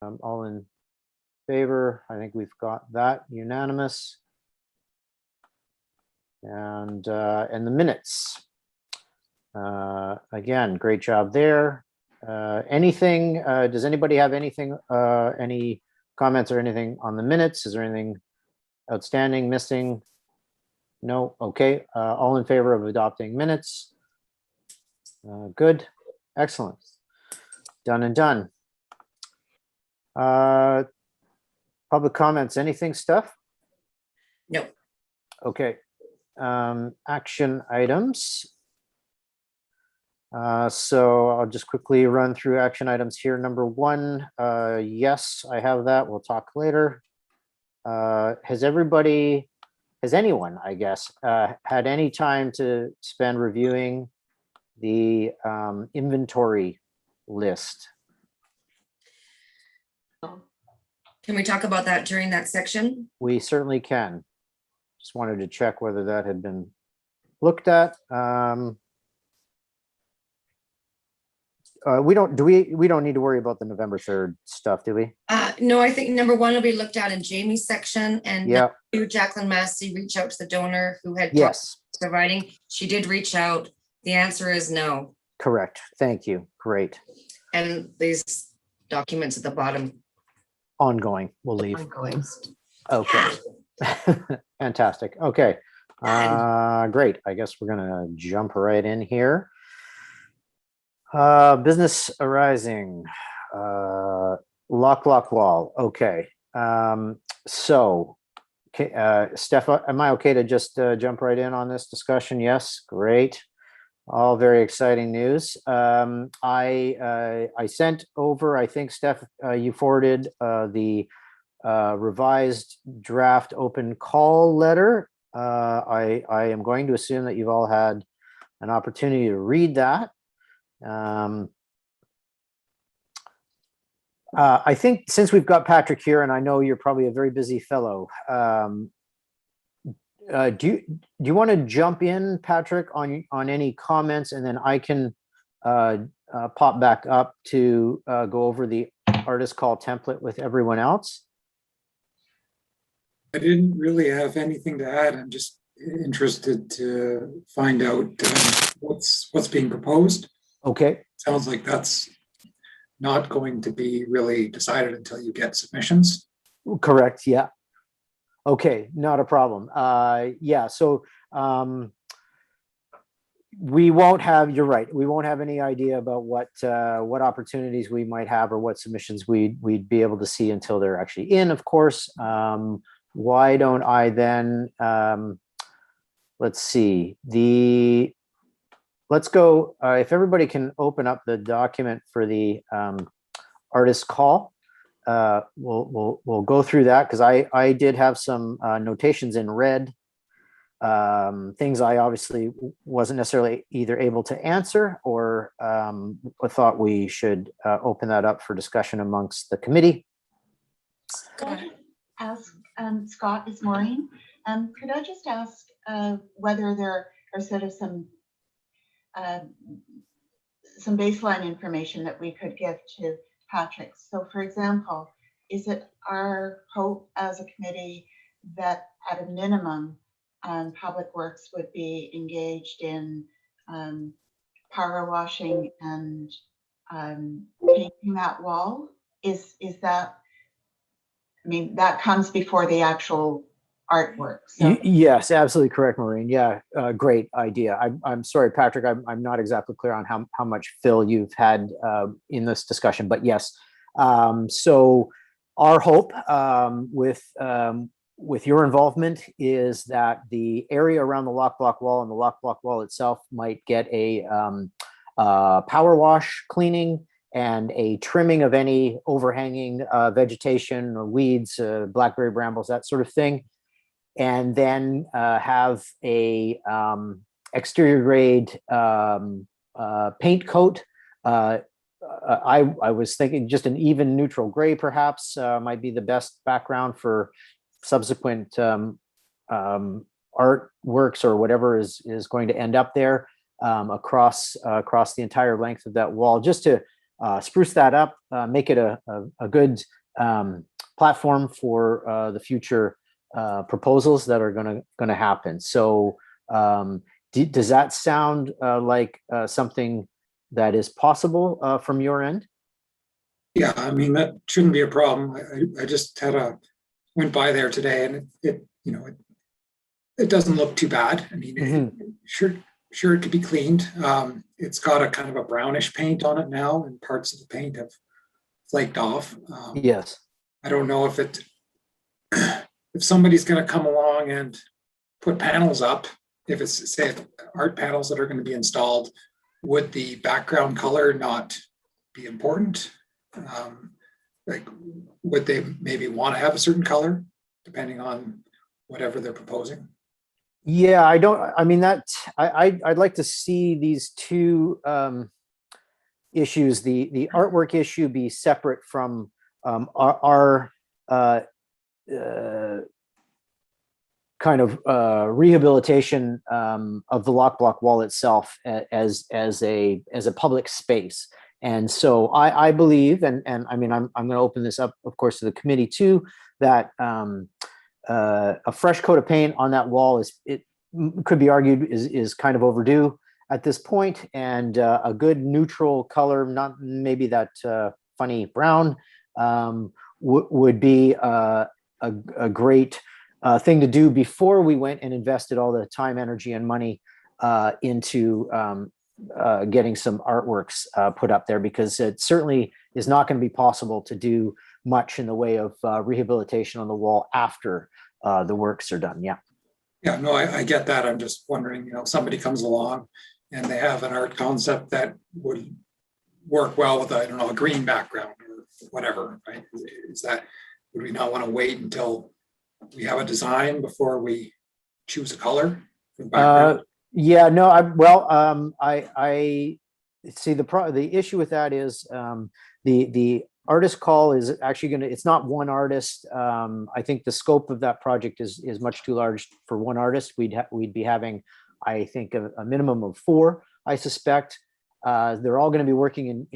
All in favor? I think we've got that unanimous. And the minutes. Again, great job there. Anything, does anybody have anything, any comments or anything on the minutes? Is there anything outstanding, missing? No, okay. All in favor of adopting minutes? Good, excellent. Done and done. Public comments, anything, Steph? No. Okay. Action items. So I'll just quickly run through action items here. Number one, yes, I have that. We'll talk later. Has anyone, I guess, had any time to spend reviewing the inventory list? Can we talk about that during that section? We certainly can. Just wanted to check whether that had been looked at. We don't need to worry about the November 3rd stuff, do we? No, I think number one will be looked at in Jamie's section, and yeah, Jacqueline Massey reach out to the donor who had yes providing. She did reach out. The answer is no. Correct. Thank you. Great. And these documents at the bottom. Ongoing. We'll leave. Ongoing. Okay. Fantastic. Okay. Great. I guess we're gonna jump right in here. Business arising. Lock wall. Okay. So, Steph, am I okay to just jump right in on this discussion? Yes. Great. All very exciting news. I sent over, I think, Steph, you forwarded the revised draft open call letter. I am going to assume that you've all had an opportunity to read that. I think since we've got Patrick here, and I know you're probably a very busy fellow, do you want to jump in, Patrick, on any comments, and then I can pop back up to go over the artist call template with everyone else? I didn't really have anything to add. I'm just interested to find out what's being proposed. Okay. Sounds like that's not going to be really decided until you get submissions. Correct. Yeah. Okay. Not a problem. Yeah. So we won't have, you're right, we won't have any idea about what opportunities we might have or what submissions we'd be able to see until they're actually in, of course. Why don't I then, let's see, let's go, if everybody can open up the document for the artist call, we'll go through that, because I did have some notations in red, things I obviously wasn't necessarily either able to answer or I thought we should open that up for discussion amongst the committee. Scott, is Maureen. Could I just ask whether there are sort of some baseline information that we could give to Patrick? So, for example, is it our hope as a committee that at a minimum Public Works would be engaged in power washing and painting that wall? Is that, I mean, that comes before the actual artwork. So. Yes, absolutely correct, Maureen. Yeah, great idea. I'm sorry, Patrick, I'm not exactly clear on how much fill you've had in this discussion, but yes. So our hope with your involvement is that the area around the lock block wall and the lock block wall itself might get a power wash cleaning and a trimming of any overhanging vegetation or weeds, blackberry brambles, that sort of thing. And then have a exterior grade paint coat. I was thinking just an even neutral gray perhaps might be the best background for subsequent artworks or whatever is going to end up there across the entire length of that wall, just to spruce that up, make it a good platform for the future proposals that are going to happen. So does that sound like something that is possible from your end? Yeah, I mean, that shouldn't be a problem. I just went by there today, and it doesn't look too bad. I mean, sure it could be cleaned. It's got a kind of a brownish paint on it now, and parts of the paint have flaked off. Yes. I don't know if somebody's going to come along and put panels up, if it's, say, art panels that are going to be installed, would the background color not be important? Like, would they maybe want to have a certain color depending on whatever they're proposing? Yeah, I mean, I'd like to see these two issues, the artwork issue be separate from our kind of rehabilitation of the lock block wall itself as a public space. And so I believe, and I mean, I'm going to open this up, of course, to the committee too, that a fresh coat of paint on that wall could be argued is kind of overdue at this point, and a good neutral color, not maybe that funny brown, would be a great thing to do before we went and invested all the time, energy, and money into getting some artworks put up there, because it certainly is not going to be possible to do much in the way of rehabilitation on the wall after the works are done. Yeah. Yeah, no, I get that. I'm just wondering, somebody comes along and they have an art concept that would work well with, I don't know, a green background or whatever, right? Would we not want to wait until we have a design before we choose a color for the background? Yeah, no, I see the issue with that is the artist call is actually it's not one artist. I think the scope of that project is much too large for one artist. We'd be having, I think, a minimum of 4, I suspect. They're all going to be working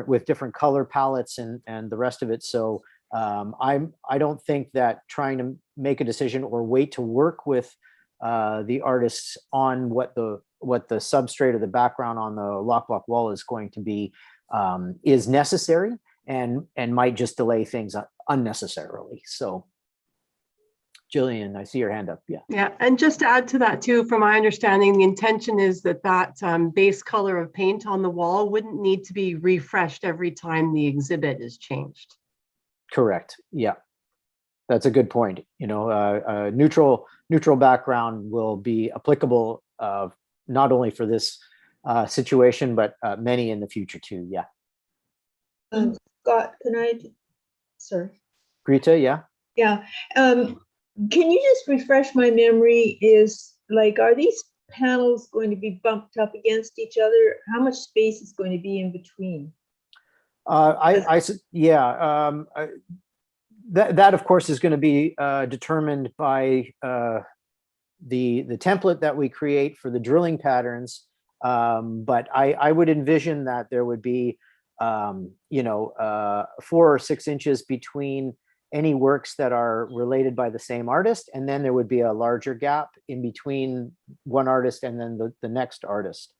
with different color palettes and the rest of it. So I don't think that trying to make a decision or wait to work with the artists on what the substrate or the background on the lock block wall is going to be is necessary, and might just delay things unnecessarily. So Jillian, I see your hand up. Yeah. Yeah, and just to add to that too, from my understanding, the intention is that base color of paint on the wall wouldn't need to be refreshed every time the exhibit is changed. Correct. Yeah, that's a good point. Neutral background will be applicable not only for this situation, but many in the future too. Yeah. Scott, sorry. Greta, yeah. Yeah. Can you just refresh my memory? Are these panels going to be bumped up against each other? How much space is going to be in between? That of course is going to be determined by the template that we create for the drilling patterns. But I would envision that there would be 4 or 6 inches between any works that are related by the same artist, and then there would be a larger gap in between one artist and then the next artist.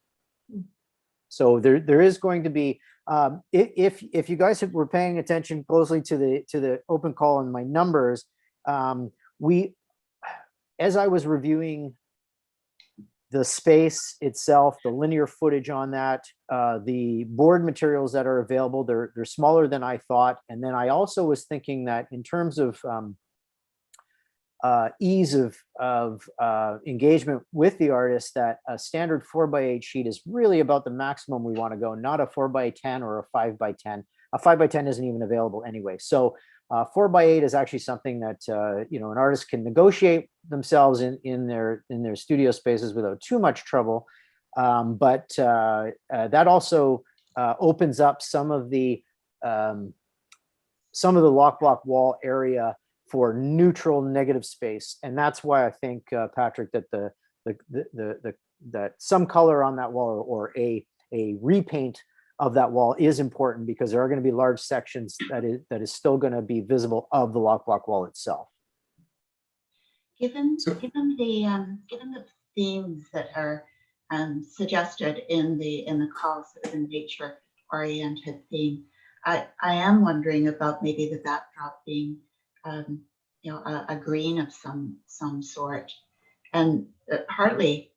So there is going to be, if you guys were paying attention closely to the open call and my numbers, as I was reviewing the space itself, the linear footage on that, the board materials that are available, they're smaller than I thought. And then I also was thinking that in terms of ease of engagement with the artist, that a standard 4x8 sheet is really about the maximum we want to go, not a 4x10 or a 5x10. A 5x10 isn't even available anyway. So 4x8 is actually something that an artist can negotiate themselves in their studio spaces without too much trouble. But that also opens up some of the lock block wall area for neutral negative space, and that's why I think Patrick, that that some color on that wall or a repaint of that wall is important because there are going to be large sections that is still going to be visible of the lock block wall itself. Given So- given the themes that are suggested in the call, sort of a nature-oriented theme, I am wondering about maybe the backdrop being, a green of some sort, and partly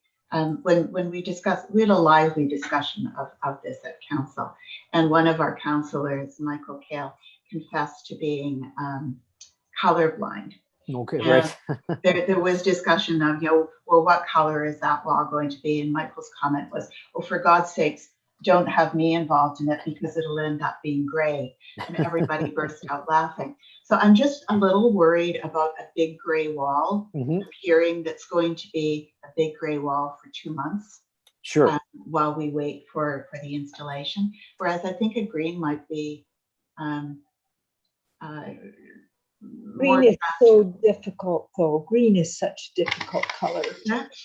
when we discussed, we had a lively discussion of this at council, and one of our councillors, Michael Kale, confessed to being colorblind. Okay, And right. there was discussion of, well, what color is that wall going to be? And Michael's comment was, oh, for God's sakes, don't have me involved in it because it'll end up being gray. And everybody burst out laughing. So I'm just a little worried about a big gray wall, Mhm. appearing that's going to be a big gray wall for 2 months Sure. while we wait for the installation. Whereas I think a green might be more Green is so difficult, though. Green is such a difficult color. attractive.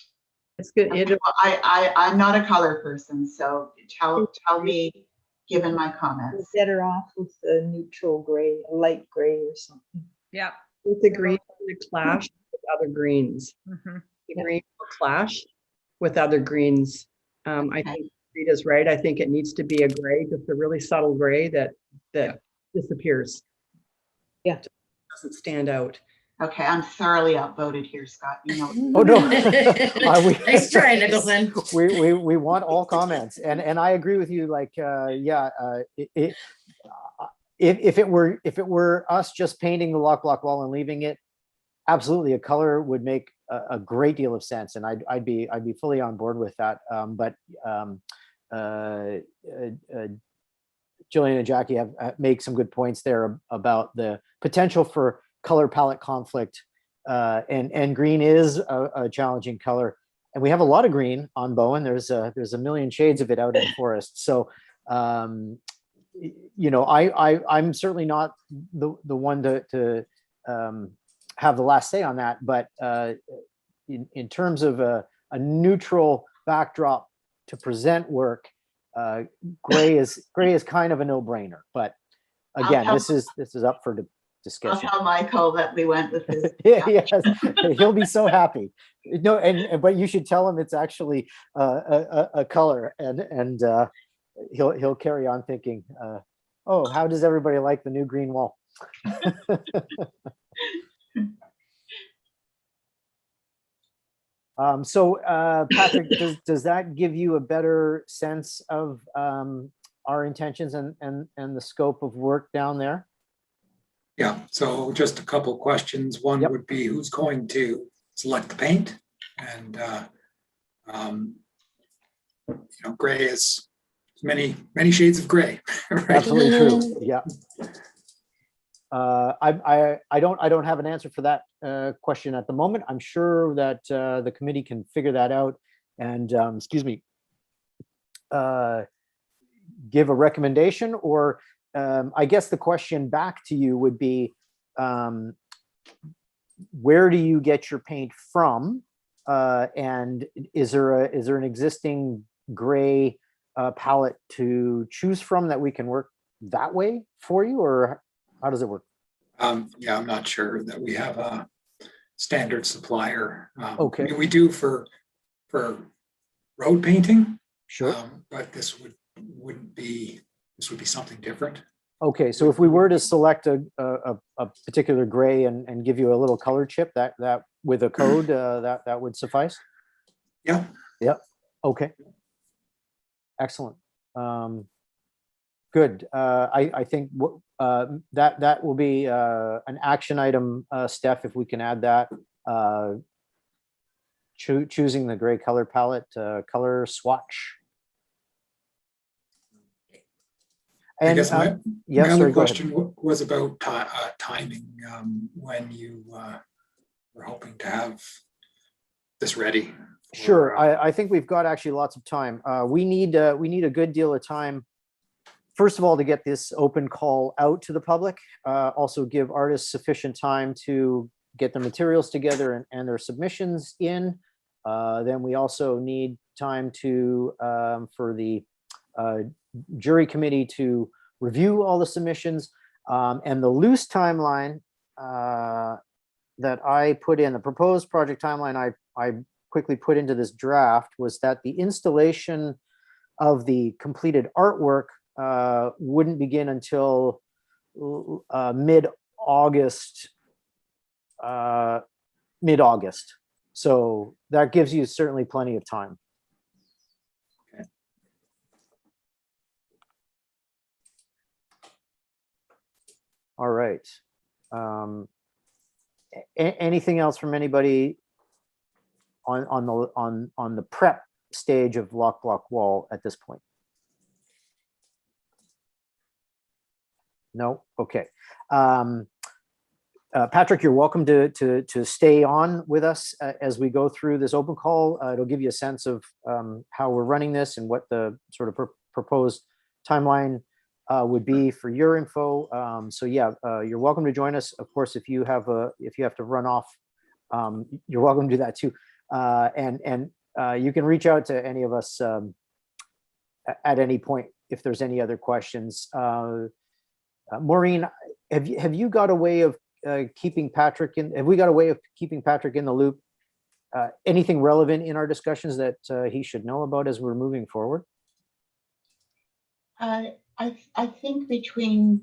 It's good. Okay, well, I'm not a color person, so tell me, given my We're comments. better off with the neutral gray, a light gray or something. Yeah. With the green to clash with other greens. Mhm. The green will clash with other greens. I Okay. think Rita's right. I think it needs to be a gray, just a really subtle gray that disappears. Yeah. Doesn't stand out. Okay, I'm thoroughly outvoted here, Scott. You know. Oh, no. Nice try, Nicholson. We want all comments, and I agree with you. Like, if it were us just painting the lock block wall and leaving it, absolutely, a color would make a great deal of sense, and I'd be fully on board with that. But Jillian and Jackie have make some good points there about the potential for color palette conflict, and green is a challenging color, and we have a lot of green on Bowen. There's a million shades of it out in the forest. So I'm certainly not the one to have the last say on that, but in terms of a neutral backdrop to present work, gray is kind of a no-brainer. But again, this is up for I'll discussion. tell Michael that we went with this. Yes, he'll be so happy. No, but you should tell him it's actually a color, and he'll carry on thinking, oh, how does everybody like the new green wall? So Patrick, does that give you a better sense of our intentions and the scope of work down there? Yeah, so just a couple questions. One Yep. would be who's going to select the paint? And gray is many shades of gray. Right? Absolutely true. Yeah. I don't have an answer for that question at the moment. I'm sure that the committee can figure that out and give a recommendation, or I guess the question back to you would be, where do you get your paint from? And is there an existing gray palette to choose from that we can work that way for you, or how does it work? Yeah, I'm not sure that we have a standard supplier. Okay. I mean, we do for road painting, Sure. but this would be something different. Okay, so if we were to select a particular gray and give you a little color chip, that with a code, that would suffice? Yeah. Yep. Okay. Excellent. Good. I think that will be an action item, Steph, if we can add that. Choosing the gray color palette, color swatch. I guess my yes, other sorry, go ahead. question was about timing, when you were hoping to have this ready. Sure, I think we've got actually lots of time. We need a good deal of time. First of all, to get this open call out to the public, also give artists sufficient time to get their materials together and their submissions in. Then we also need time to for the jury committee to review all the submissions. And the loose timeline that I put in, the proposed project timeline I quickly put into this draft, was that the installation of the completed artwork wouldn't begin until mid-August. So that gives you certainly plenty of time. Okay. All right. Anything else from anybody on the prep stage of lock block wall at this point? No? Okay. Patrick, you're welcome to stay on with us as we go through this open call. It'll give you a sense of how we're running this and what the sort of proposed timeline would be for your info. So yeah, you're welcome to join us. Of course, if you have to run off, you're welcome to do that too. And you can reach out to any of us at any point if there's any other questions. Maureen, have you got a way of keeping Patrick in? Have we got a way of keeping Patrick in the loop? Anything relevant in our discussions that he should know about as we're moving forward? I think between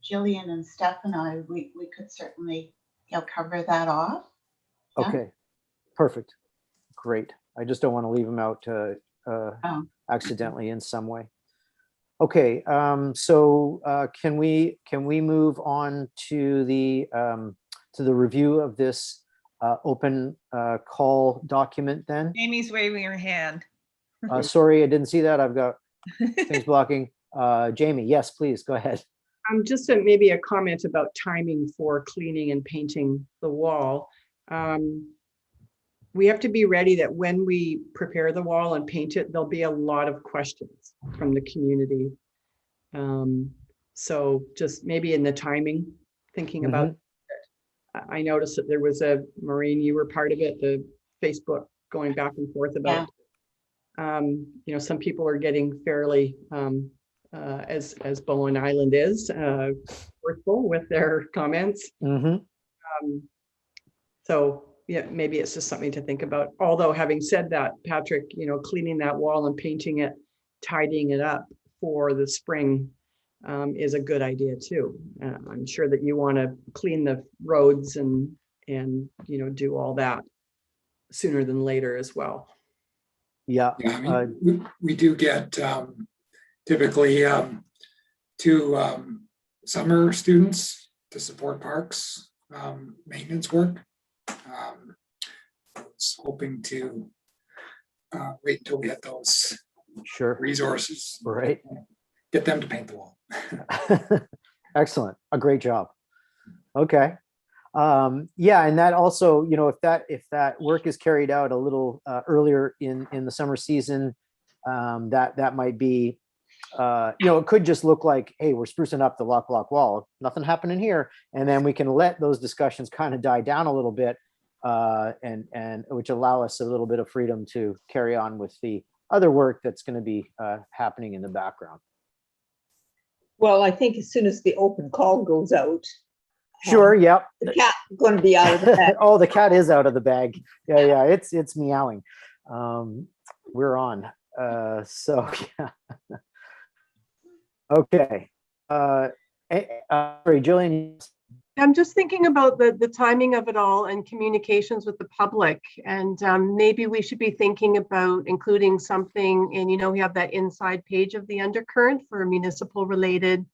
Jillian and Steph and I, we could certainly, cover that off. Yeah. Okay, perfect, great. I just don't want to leave him out accidentally in some way. Okay, so can we move on to the review of this open call document then? Amy's waving her hand. Sorry, I didn't see that. I've got things blocking. Jamie, yes, please go ahead. Just maybe a comment about timing for cleaning and painting the wall. We have to be ready that when we prepare the wall and paint it, there'll be a lot of questions from the community. So just maybe in the timing, thinking about it. I noticed that there was Maureen, you were part of it, the Facebook going back and forth about, some people are getting fairly, as Bowen Island is, forceful with their comments. So yeah, maybe it's just something to think about. Although having said that, Patrick, cleaning that wall and painting it, tidying it up for the spring is a good idea too. I'm sure that you want to clean the roads and do all that sooner than later as well. Yeah, I mean, we do get typically 2 summer students to support parks maintenance work. I was hoping to wait until we had those resources. Right. Get them to paint the wall. Excellent. A great job. Okay. Yeah, and that also, if that work is carried out a little earlier in the summer season, that might be, it could just look like, hey, we're sprucing up the lock block wall. Nothing happening here, and then we can let those discussions kind of die down a little bit, and which allow us a little bit of freedom to carry on with the other work that's going to be happening in the background. Well, I think as soon as the open call goes out. Sure. Yep. The cat's going to be out of the bag. Oh, the cat is out of the bag. Yeah. It's meowing. We're on. So yeah. Okay. Sorry, Jillian. I'm just thinking about the timing of it all and communications with the public. And maybe we should be thinking about including something, and we have that inside page of the undercurrent for municipal related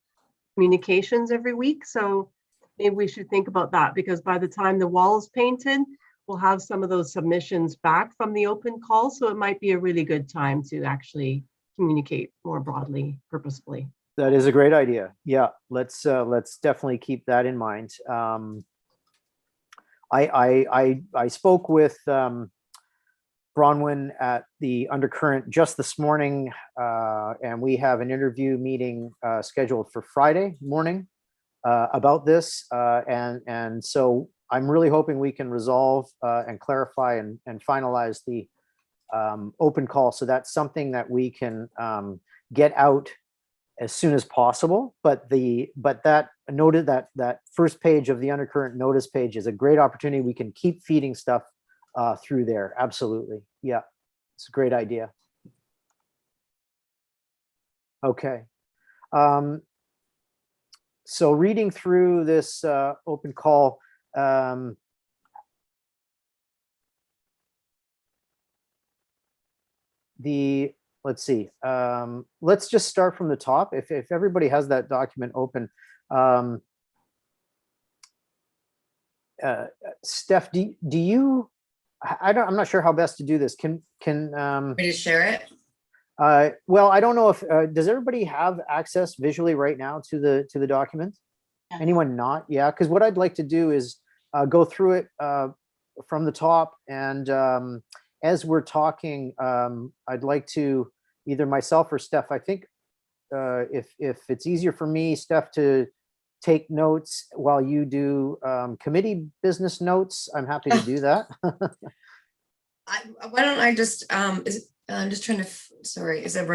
communications every week. So maybe we should think about that, because by the time the wall is painted, we'll have some of those submissions back from the open call. So it might be a really good time to actually communicate more broadly, purposefully. That is a great idea. Yeah, let's definitely keep that in mind. I spoke with Bronwyn at the Undercurrent just this morning, and we have an interview meeting scheduled for Friday morning about this, and so I'm really hoping we can resolve and clarify and finalize the open call, so that's something that we can get out as soon as possible. But that noted that first page of the undercurrent notice page is a great opportunity. We can keep feeding stuff through there. Absolutely. Yeah, it's a great idea. Okay. So reading through this open call, let's see, let's just start from the top. If everybody has that document open, Steph, do you, I'm not sure how best to do this. Can We just share it. well, I don't know if, does everybody have access visually right now to the document? Yes. Anyone not? Yeah, because what I'd like to do is go through it from the top, and as we're talking, I'd like to either myself or Steph, I think if it's easier for me, Steph, to take notes while you do committee business notes, I'm happy to do that. Why don't I just, I'm just trying to, sorry, is it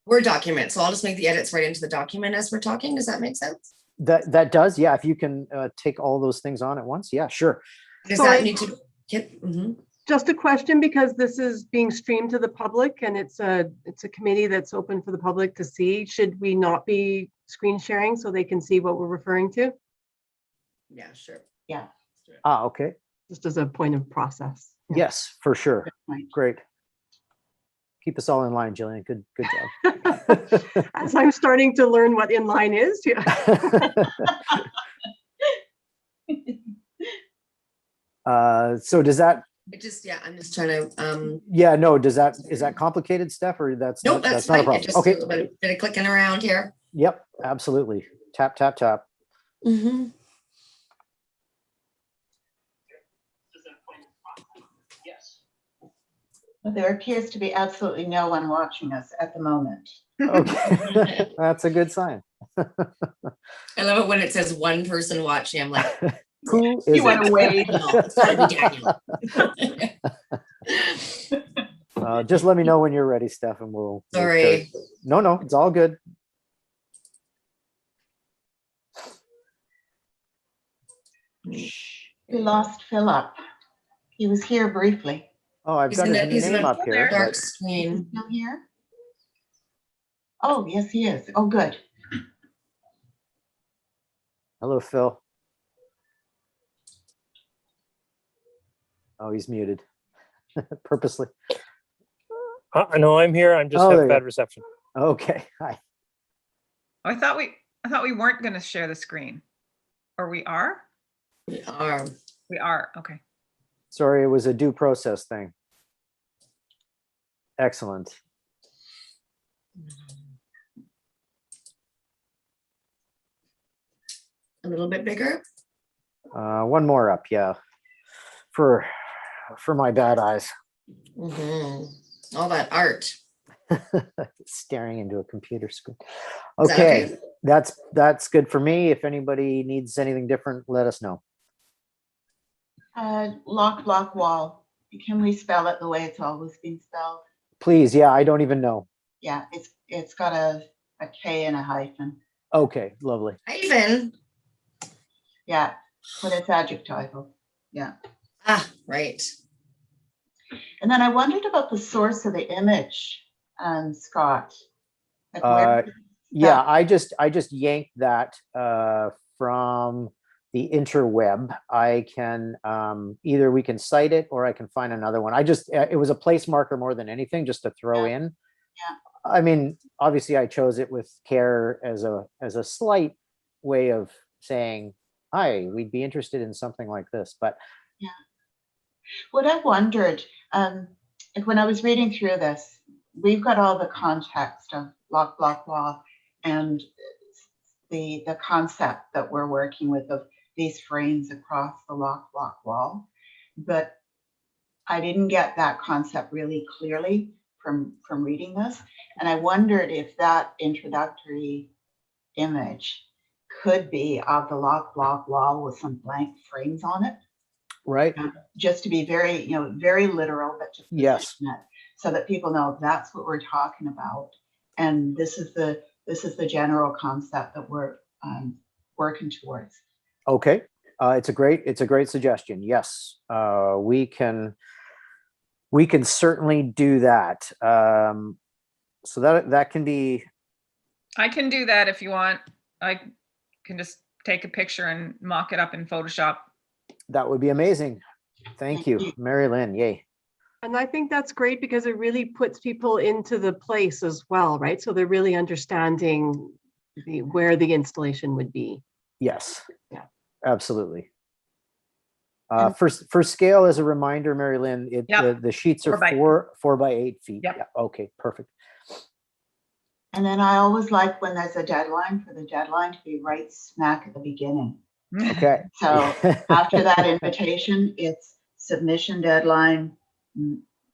Word document? So I'll just make the edits right into the document as we're talking. Does that make sense? That does, yeah. If you can take all those things on at once, yeah, sure. Does So that need to get? Just a question, because this is being streamed to the public and it's a committee that's open for the public to see. Should we not be screen sharing so they can see what we're referring to? Yeah, sure. Yeah. Ah, okay. Just as a point of process. Yeah. Yes, for sure. Right. Great. Keep us all in line, Jillian. Good job. As I'm starting to learn what inline is, yeah. So does that, It just, yeah, I'm just trying to, yeah, no, is that complicated, Steph, or that's nope, that's not a fine. It problem? just Okay. a bit of clicking around here. Yep, absolutely. Tap, tap, tap. Well, there appears to be absolutely no one watching us at the moment. Okay, that's a good sign. I love it when it says one person watching. I'm like, Who is You want it? to wave? no, it's gotta be Daniel. Just let me know when you're ready, Steph, and we'll Sorry. No, it's all good. We lost Philip. He was here briefly. Oh, I've He's got in his a name up here. dark but- Is he screen. still here? Oh, yes, he is. Oh, good. Hello, Phil. Oh, he's muted purposely. No, I'm here. I'm just Oh, there have you bad go. reception. Okay, hi. I thought we weren't going to share the screen. Or we are? We are. We are. Okay. Sorry, it was a due process thing. Excellent. A little bit bigger. One more up, yeah. For my bad eyes. All that art. Staring into a computer screen. Is that Okay, okay? that's good for me. If anybody needs anything different, let us know. Lock wall. Can we spell it the way it's always been spelled? Please, yeah, I don't even know. Yeah, it's got a K and a hyphen. Okay, lovely. Ivan. Yeah, but it's adjectival. Yeah. Ah, right. And then I wondered about the source of the image, Scott. Like where Yeah, that- I just yanked that from the interweb. I can either we can cite it or I can find another one. It was a place marker more than anything, just to throw in. Yeah. I mean, obviously I chose it with care as a slight way of saying, hi, we'd be interested in something like this, but Yeah. What I wondered, like when I was reading through this, we've got all the context of lock, block, wall, and the concept that we're working with of these frames across the lock, block, wall. But I didn't get that concept really clearly from reading this. And I wondered if that introductory image could be of the lock, block, wall with some blank frames on it. right. Just to be very, very literal, but to Yes. position it so that people know that's what we're talking about. And this is the general concept that we're working towards. Okay, it's a great suggestion. Yes, we can certainly do that. So that can be, I can do that if you want. I can just take a picture and mock it up in Photoshop. that would be amazing. Thank you, Mary Lynn. Yay. And I think that's great because it really puts people into the place as well, right? So they're really understanding where the installation would be. Yes. Yeah. Absolutely. And- For scale, as a reminder, Mary Lynn, Yep. the sheets are 4 by 8 feet. Yep. Yeah, okay, perfect. And then I always like when there's a deadline for the deadline to be right smack at the beginning. Okay. So after that invitation, it's submission deadline,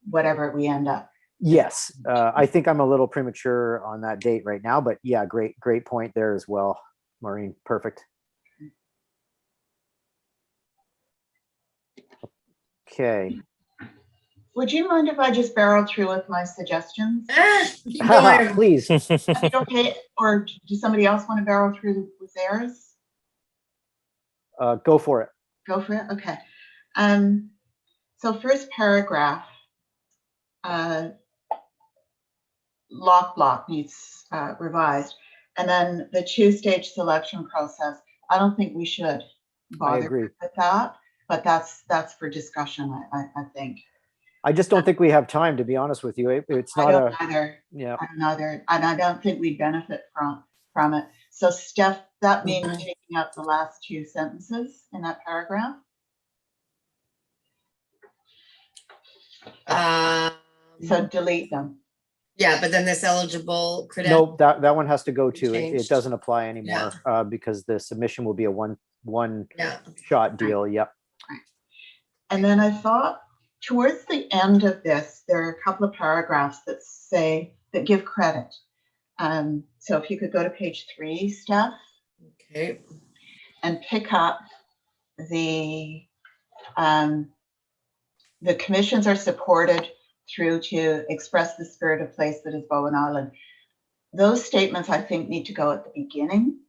whatever we end up. Yes, I think I'm a little premature on that date right now, but yeah, great point there as well, Maureen. Perfect. Okay. Would you mind if I just barreled through with my suggestions? Keep going. Please. Is it okay? Or does somebody else want to barrel through with theirs? Go for it. Go for it. Okay. So first paragraph, lock block needs revised, and then the two-stage selection process. I don't think we should I bother agree. with that, but that's for discussion. I think. I just don't think we have time, to be honest with you. It's I not don't either. yeah. I don't either, and I don't think we benefit from it. So Steph, that means taking out the last two sentences in that paragraph. So delete them. Yeah, but then this eligible credential. Nope, that one has to go too. It Changed. doesn't apply anymore because the submission will be a one Yeah. shot deal. Yep. And then I thought towards the end of this, there are a couple of paragraphs that give credit. So if you could go to page 3, Steph, Okay. and pick up the commissions are supported through to express the spirit of place that is Bowen Island. Those statements, I think, need to go at the beginning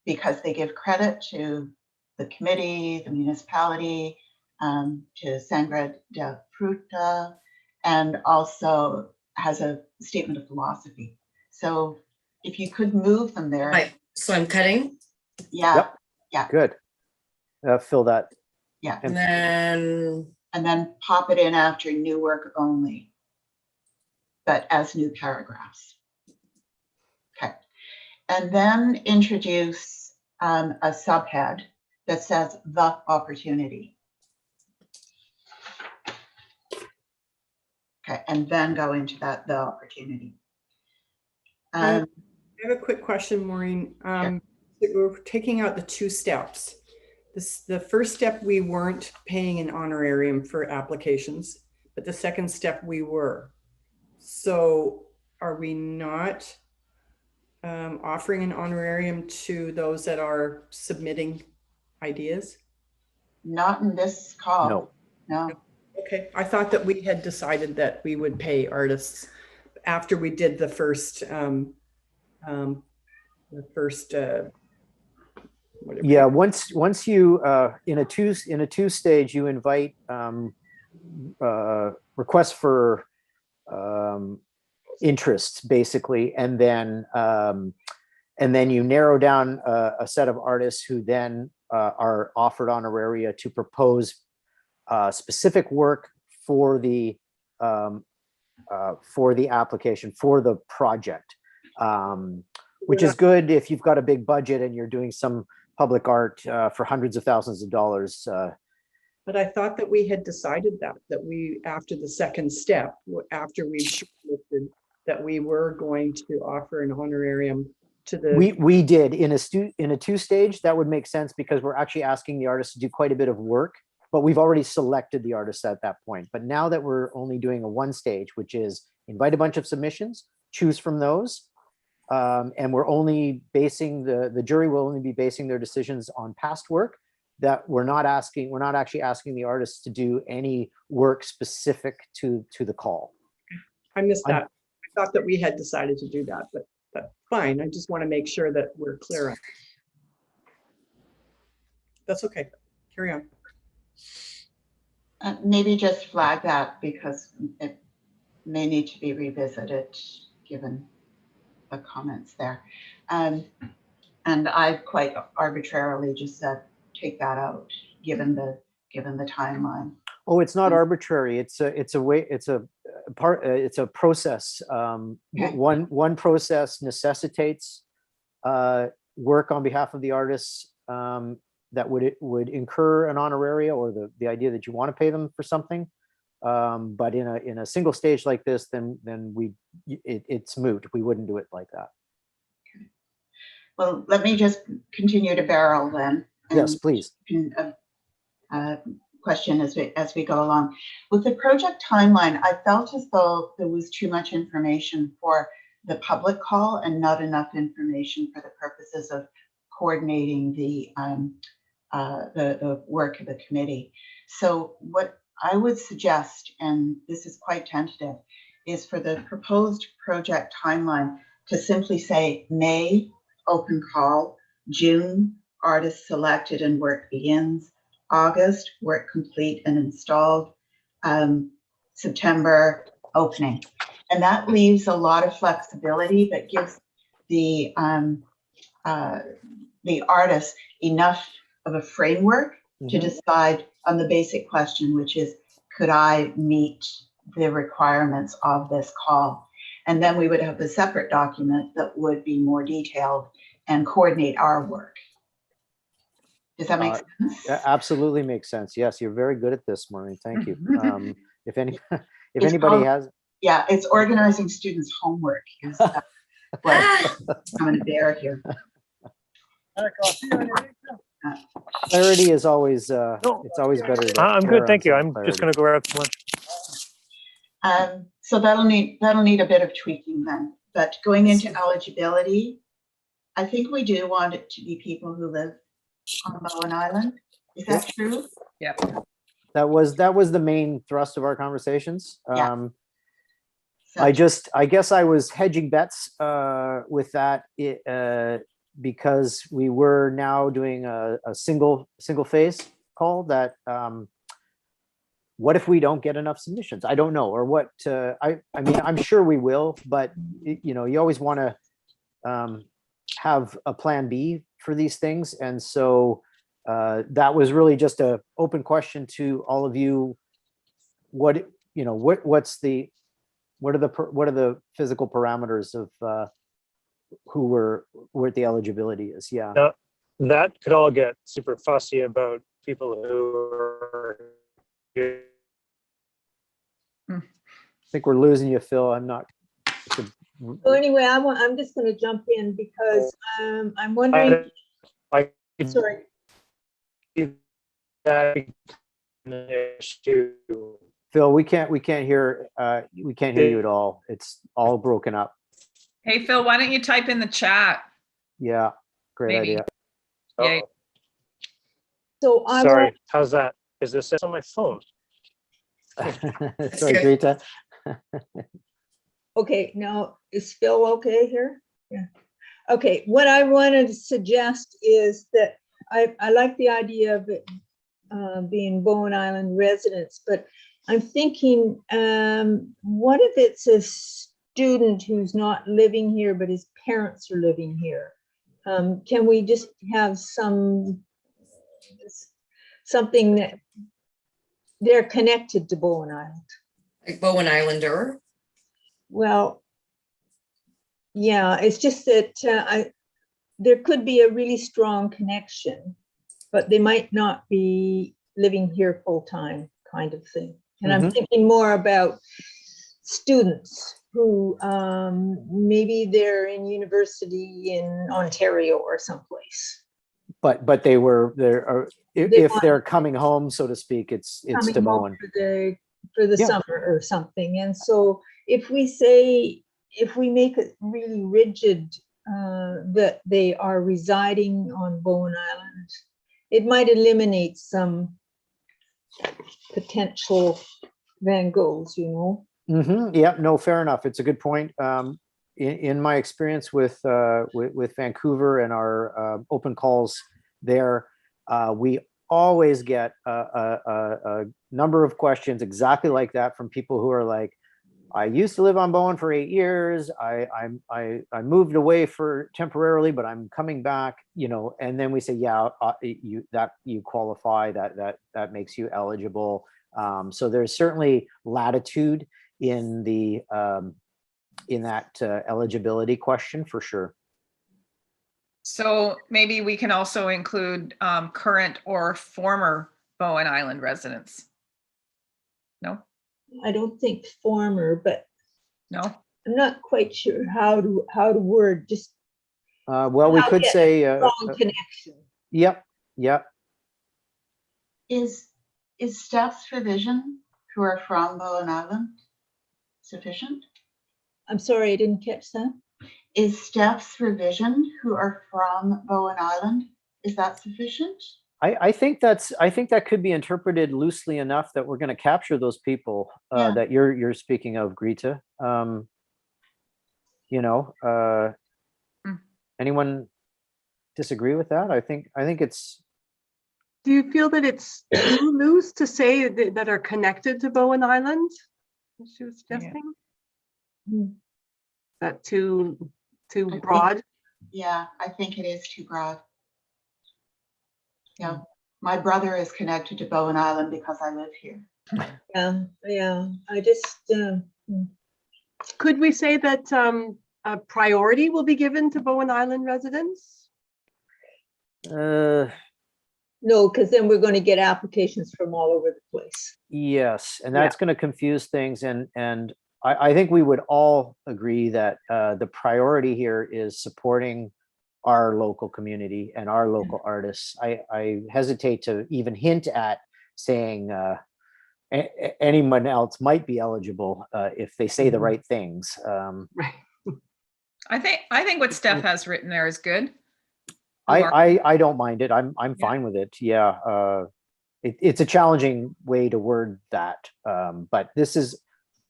because they give credit to the committee, the municipality, to Sangre de Fruta, and also has a statement of philosophy. So if you could move them there. Right. So I'm cutting. Yeah. Yep. Yeah. Good. Fill that. Yeah. And then pop it in after new work only, but as new paragraphs. Okay. And then introduce a subhead that says the opportunity. Okay, and then go into the opportunity. I have a quick question, Maureen. We're taking out the 2 steps. The first step, we weren't paying an honorarium for applications, but the second step we were. So are we not offering an honorarium to those that are submitting ideas? Not in this call. No. No. Okay, I thought that we had decided that we would pay artists after we did the first Yeah, once you in a two stage, you invite requests for interests basically, and then you narrow down a set of artists who then are offered honoraria to propose specific work for the application, for the project, which is good if you've got a big budget and you're doing some public art for hundreds of thousands of dollars. But I thought that we had decided that we, after the second step, after we shortlisted, that we were going to offer an honorarium to the. We did in a two stage. That would make sense because we're actually asking the artist to do quite a bit of work, but we've already selected the artist at that point. But now that we're only doing a one stage, which is invite a bunch of submissions, choose from those, and we're only basing the jury will only be basing their decisions on past work. That we're not actually asking the artists to do any work specific to the call. I missed that. thought that we had decided to do that, but fine. I just want to make sure that we're clear on. That's okay. Carry on. Maybe just flag that because it may need to be revisited given the comments there. And I quite arbitrarily just said, take that out, given the timeline. Oh, it's not arbitrary. It's a way. It's a process. Okay. One process necessitates work on behalf of the artists that would incur an honoraria or the idea that you want to pay them for something. But in a single stage like this, then it's moot. We wouldn't do it like that. Well, let me just continue to barrel then. Yes, please. Question as we go along. With the project timeline, I felt as though there was too much information for the public call and not enough information for the purposes of coordinating the work of the committee. So what I would suggest, and this is quite tentative, is for the proposed project timeline to simply say May, open call, June, artist selected and work begins, August, work complete and installed, September, opening. And that leaves a lot of flexibility, but gives the artist enough of a framework to decide on the basic question, which is, could I meet the requirements of this call? And then we would have a separate document that would be more detailed and coordinate our work. Does that make sense? That absolutely makes sense. Yes, you're very good at this, Maureen. Thank you. If anybody has, yeah, it's organizing students' homework. Is what I'm going to bear here. clarity is always it's always better. To I'm err good, thank on you. some I'm just clarity. gonna go grab some lunch. So that'll need a bit of tweaking then. But going into eligibility, I think we do want it to be people who live on Bowen Island. Is that true? Yeah. That was the main thrust of our conversations. Yeah. So, I guess I was hedging bets with that because we were now doing a single phase call that what if we don't get enough submissions? I don't know, or what I mean, I'm sure we will, but you know, you always want to have a plan B for these things. And so that was really just a open question to all of you. What are the physical parameters of where the eligibility is? Yeah. Now, that could all get super fussy about people who are. I think we're losing you, Phil. I'm not. So anyway, I'm just going to jump in because I'm wondering. I Sorry. That an issue. Phil, we can't hear you at all. It's all broken up. Hey, Phil, why don't you type in the chat? Yeah, great Maybe. idea. Yeah. So Sorry, how's that? Is this on my phone? Sorry, good. Greta. Okay, now is Phil okay here? Yeah. Okay, what I wanted to suggest is that I like the idea of it being Bowen Island residents, but I'm thinking, what if it's a student who's not living here, but his parents are living here? Can we just have something that they're connected to Bowen Island? Like Bowen Islander. Well, yeah, it's just that there could be a really strong connection, but they might not be living here full time, kind of thing. And I'm thinking more about students who maybe they're in university in Ontario or someplace. But they were there. If they're coming home, so to speak, it's to Coming home Bowen. for the Yeah. summer or something. And so if we make it really rigid that they are residing on Bowen Island, it might eliminate some potential Van Goghs, you know. Yeah, no, fair enough. It's a good point. In my experience with Vancouver and our open calls there, we always get a number of questions exactly like that from people who are like, I used to live on Bowen for 8 years. I moved away for temporarily, but I'm coming back, you know, and then we say, yeah, you qualify, that makes you eligible. So there's certainly latitude in the in that eligibility question for sure. So maybe we can also include current or former Bowen Island residents. No, I don't think former, but no. I'm not quite sure how to word just Well, we I'll could get say, strong connection. yep. Is Steph's revision who are from Bowen Island sufficient? I'm sorry, I didn't catch that. Is Steph's revision who are from Bowen Island, is that sufficient? I think that could be interpreted loosely enough that we're going to capture those people Yeah. that you're speaking of, Greta. You know, anyone disagree with that? I think it's. Do you feel that it's too loose to say that are connected to Bowen Island? As she was suggesting. Is that too think- broad? Yeah, I think it is too broad. Yeah, my brother is connected to Bowen Island because I live here. Yeah. I just Could we say that a priority will be given to Bowen Island residents? no, because then we're going to get applications from all over the place. Yes, and that's going to confuse things, and I think we would all agree that the priority here is supporting our local community and our local artists. I hesitate to even hint at saying anyone else might be eligible if they say the right things. Right. I think what Steph has written there is good. I don't mind it. I'm fine with it. Yeah. It's a challenging way to word that. But this is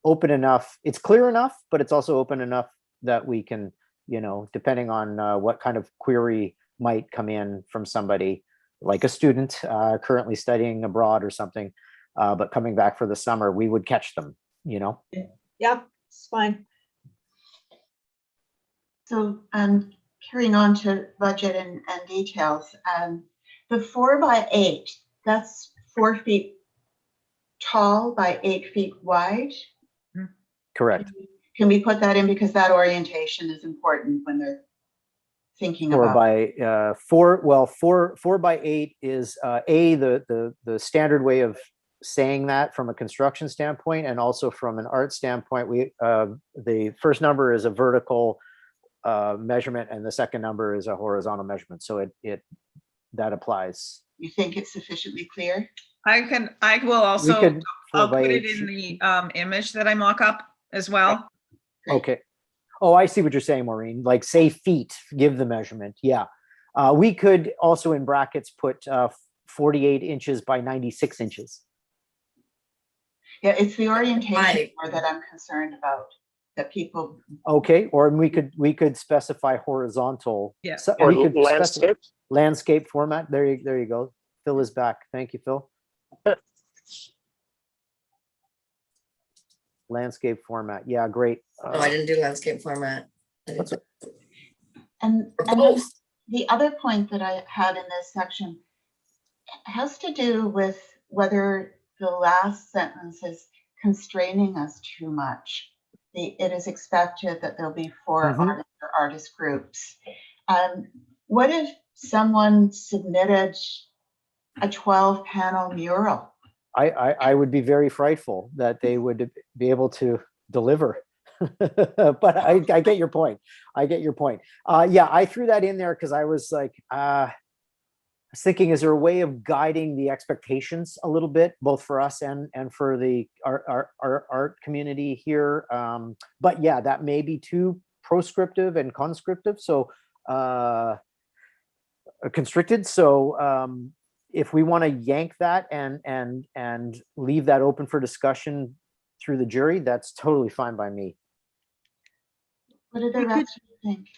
open enough. It's clear enough, but it's also open enough that we can, you know, depending on what kind of query might come in from somebody like a student currently studying abroad or something, but coming back for the summer, we would catch them, you know? Yeah, it's fine. So carrying on to budget and details, the 4x8, that's 4 feet tall by 8 feet wide. Correct. Can we put that in because that orientation is important when they're thinking 4 about by 4 by 8 is the standard way of saying that from a construction standpoint, and also from an art standpoint. We the first number is a vertical measurement, and the second number is a horizontal measurement. So that applies. You think it's sufficiently clear? I will also, could 4 I'll by put it 8 in the image that I mock up as well. Okay. Oh, I see what you're saying, Maureen. Like say feet, give the measurement. Yeah. We could also in brackets put 48 inches by 96 inches. Yeah, it's the orientation more that I'm concerned about, that people. Okay, or we could specify horizontal. Yeah. So Or we could specify landscape. landscape format. There you go. Phil is back. Thank you, Phil. Landscape format. Yeah, great. No, I didn't do landscape format. And Both. the other point that I had in this section has to do with whether the last sentence is constraining us too much. It is expected that there'll be 4 artists or artist groups. What if someone submitted a 12-panel mural? I would be very frightful that they would be able to deliver. But I get your point. Yeah, I threw that in there because I was like, I was thinking, is there a way of guiding the expectations a little bit, both for us and for our art community here? But yeah, that may be too proscriptive and conscriptive, so constricted. So if we want to yank that and leave that open for discussion through the jury, that's totally fine by me. What do the We could- rest of you think?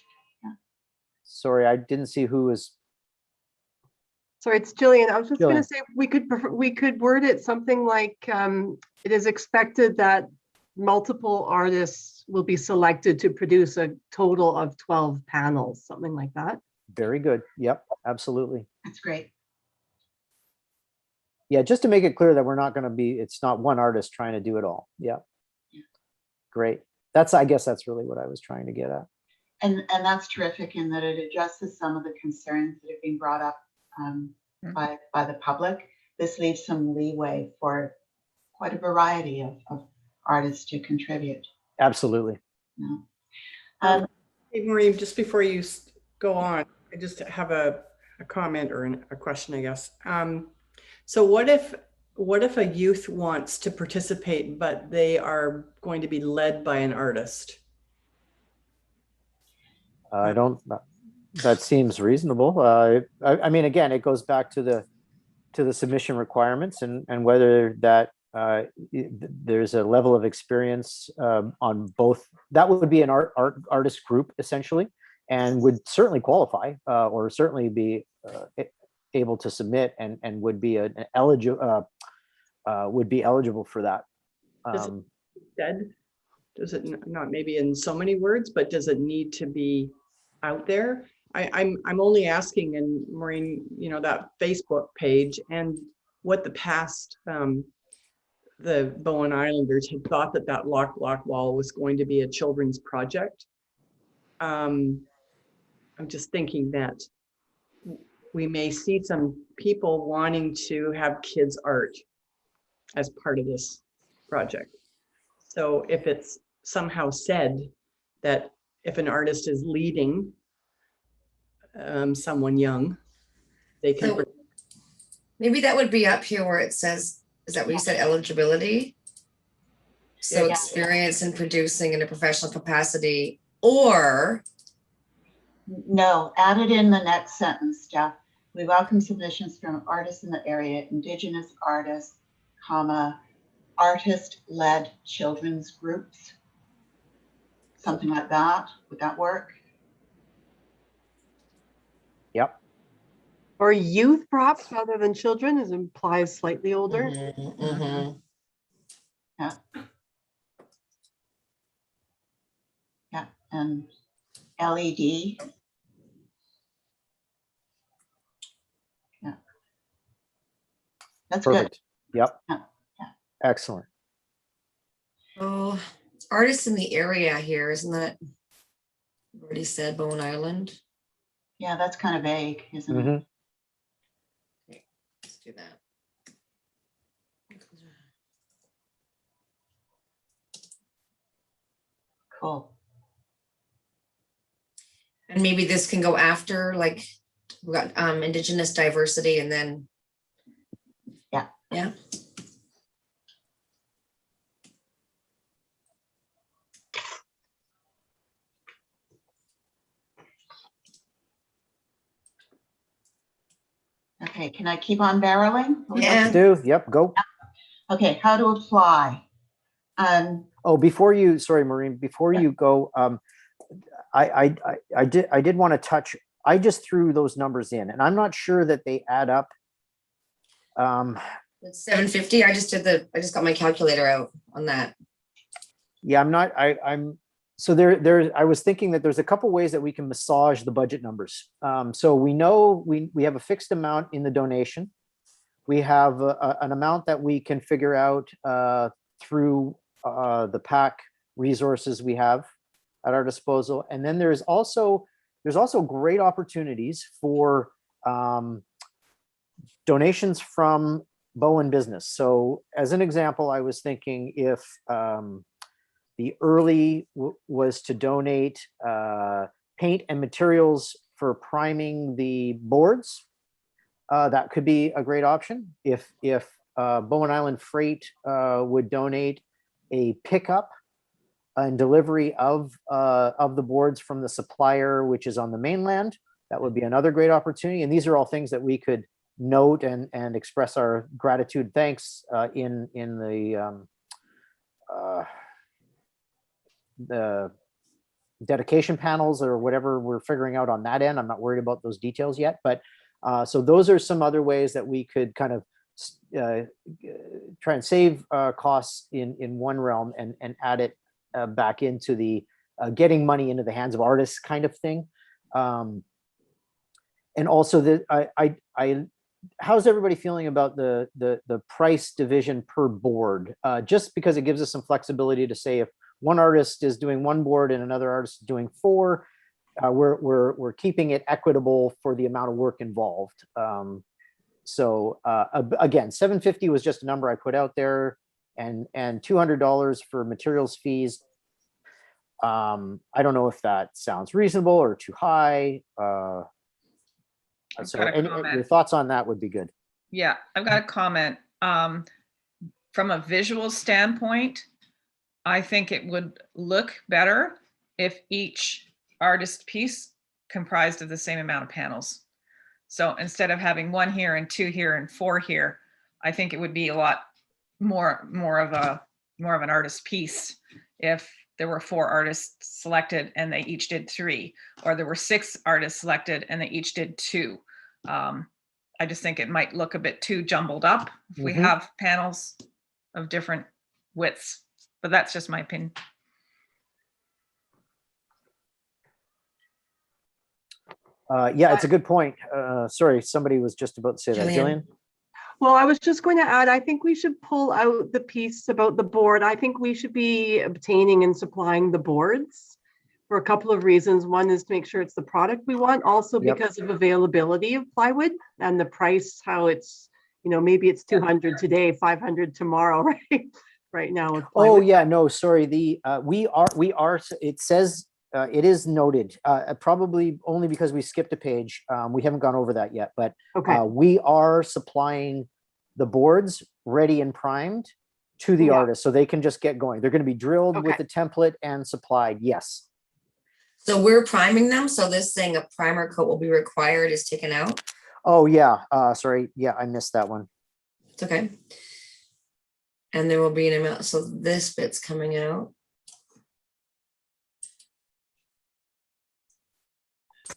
Sorry, I didn't see who was, Sorry, it's Jillian. I was just gonna Jillian. say, we could word it something like, it is expected that multiple artists will be selected to produce a total of 12 panels, something like that. very good. Yep, absolutely. That's great. Yeah, just to make it clear that we're not going to be, it's not one artist trying to do it all. Yeah. Great. I guess that's really what I was trying to get at. And that's terrific in that it addresses some of the concerns that have been brought up by the public. This leaves some leeway for quite a variety of artists to contribute. Absolutely. Yeah. Hey, Maureen, just before you go on, I just have a comment or a question, I guess. So what if a youth wants to participate, but they are going to be led by an artist? I don't, that seems reasonable. I mean, again, it goes back to the submission requirements and whether that there's a level of experience on both. That would be an artist group essentially, and would certainly qualify or certainly be able to submit and would be eligible for that. Does it not maybe in so many words, but does it need to be out there? I'm only asking, and Maureen, that Facebook page and what the past the Bowen Islanders had thought that lock wall was going to be a children's project. I'm just thinking that we may see some people wanting to have kids art as part of this project. So if it's somehow said that if an artist is leading someone young, they can. So maybe that would be up here where it says, is that what you said, eligibility? So Yeah. experience in producing in a professional capacity, or No, add it in the next sentence, Jeff. We welcome submissions from artists in the area, Indigenous artists, comma, artist-led children's groups. Something like that. Would that work? Yep. Or youth perhaps rather than children, as implies slightly older. Mhm. Yeah. Yeah, and LED. Yeah. That's good. Perfect. Yep. Yeah, yeah. Excellent. Oh, artists in the area here, isn't that? I've already said Bowen Island. Yeah, that's kind of vague, isn't it? Mhm. Let's do that. Cool. And maybe this can go after, like, we got Indigenous diversity and then. Yeah. Yeah. Okay, can I keep on barreling? Yeah. Do, yep, go. Okay, how to apply. Oh, before you, sorry, Maureen, before you go, I did want to touch, I just threw those numbers in and I'm not sure that they add up. It's 750. I just got my calculator out on that. Yeah, so I was thinking that there's a couple ways that we can massage the budget numbers. So we know we have a fixed amount in the donation. We have an amount that we can figure out through the PAAC resources we have at our disposal. And then there's also great opportunities for donations from Bowen business. So as an example, I was thinking if the early was to donate paint and materials for priming the boards, that could be a great option. If Bowen Island Freight would donate a pickup and delivery of the boards from the supplier, which is on the mainland, that would be another great opportunity. And these are all things that we could note and express our gratitude, thanks in the the dedication panels or whatever we're figuring out on that end. I'm not worried about those details yet, but so those are some other ways that we could kind of try and save costs in one realm and add it back into the getting money into the hands of artists kind of thing. And also how's everybody feeling about the price division per board? Just because it gives us some flexibility to say if one artist is doing one board and another artist is doing 4, we're keeping it equitable for the amount of work involved. So again, $750 was just a number I put out there, and $200 for materials fees. I don't know if that sounds reasonable or too high. So your thoughts on that would be good. Yeah, I've got a comment. From a visual standpoint, I think it would look better if each artist piece comprised of the same amount of panels. So instead of having 1 here and 2 here and 4 here, I think it would be a lot more of an artist piece if there were 4 artists selected and they each did 3, or there were 6 artists selected and they each did 2. I just think it might look a bit too jumbled up if we have panels of different widths, but that's just my opinion. Yeah, it's a good point. Sorry, somebody was just about to say that. Jillian. Jillian? Well, I was just going to add, I think we should pull out the piece about the board. I think we should be obtaining and supplying the boards for a couple of reasons. One is to make sure it's the product we want, also Yep. because of availability of plywood and the price, how it's, maybe it's 200 today, 500 tomorrow, right? Right now. With Oh plywood. yeah, no, sorry. We are, it says, it is noted, probably only because we skipped a page. We haven't gone over that yet, but Okay. we are supplying the boards ready and primed to the Yeah. artist so they can just get going. They're going to be drilled with the template and supplied. Yes. So we're priming them. So this saying a primer coat will be required is taken out. Oh yeah. Sorry. Yeah, I missed that one. It's okay. And there will be an amount. So this bit's coming out.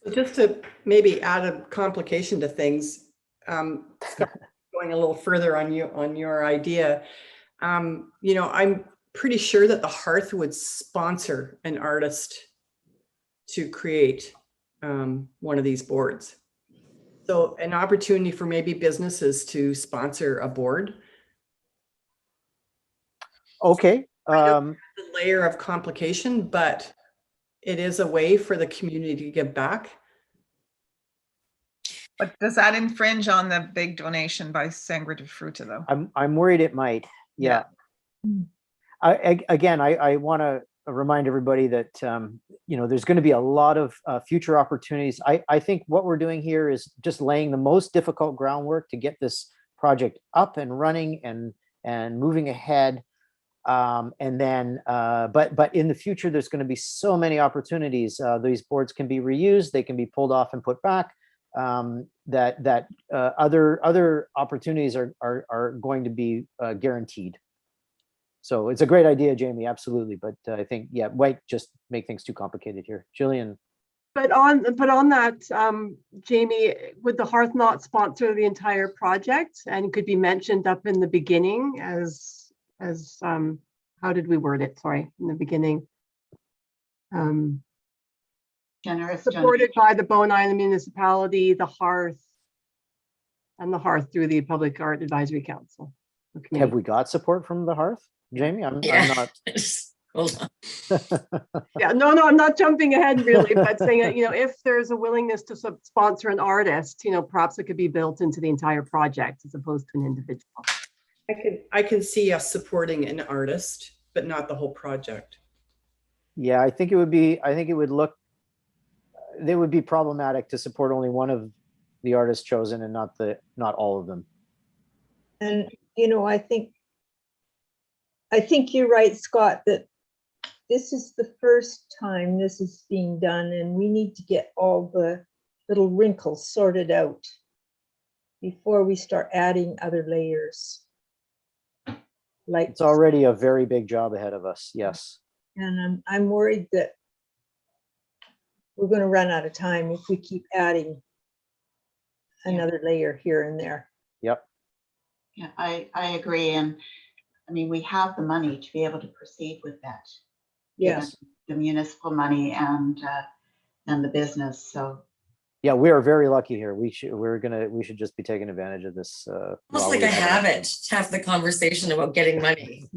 So just to maybe add a complication to things, Scott, going a little further on your idea, I'm pretty sure that the Hearth would sponsor an artist to create one of these boards. So an opportunity for maybe businesses to sponsor a board. Okay. The layer of complication, but it is a way for the community to give back. But does that infringe on the big donation by Sangre de Fruta though? I'm worried it might. Yeah. I want to remind everybody that there's going to be a lot of future opportunities. I think what we're doing here is just laying the most difficult groundwork to get this project up and running and moving ahead. And then, but in the future, there's going to be so many opportunities. These boards can be reused, they can be pulled off and put back. That other opportunities are going to be guaranteed. So it's a great idea, Jamie, absolutely. But I think, might just make things too complicated here. Jillian. But on that, Jamie, would the Hearth not sponsor the entire project and could be mentioned up in the beginning as how did we word it? Sorry, in the beginning. Generous Supported by the Bowen Island Municipality, the Hearth, and the Hearth through the Public Art Advisory Council. Have we got support from the Hearth, Jamie? I'm not. Hold on. Yeah, no, I'm not jumping ahead really, but saying that, if there's a willingness to sponsor an artist, perhaps it could be built into the entire project as opposed to an individual. I can see us supporting an artist, but not the whole project. Yeah, I think it would be problematic to support only one of the artists chosen and not all of them. And, I think you're right, Scott, that this is the first time this is being done and we need to get all the little wrinkles sorted out before we start adding other layers. like, It's already a very big job ahead of us. Yes. and I'm worried that we're gonna run out of time if we keep adding another layer here and there. Yep. Yeah, I agree. And I mean, we have the money to be able to proceed with that. Yes. given The municipal money and the business. So Yeah, we are very lucky here. We should just be taking advantage of this. Almost while like we a have it. habit to have the conversation about getting money.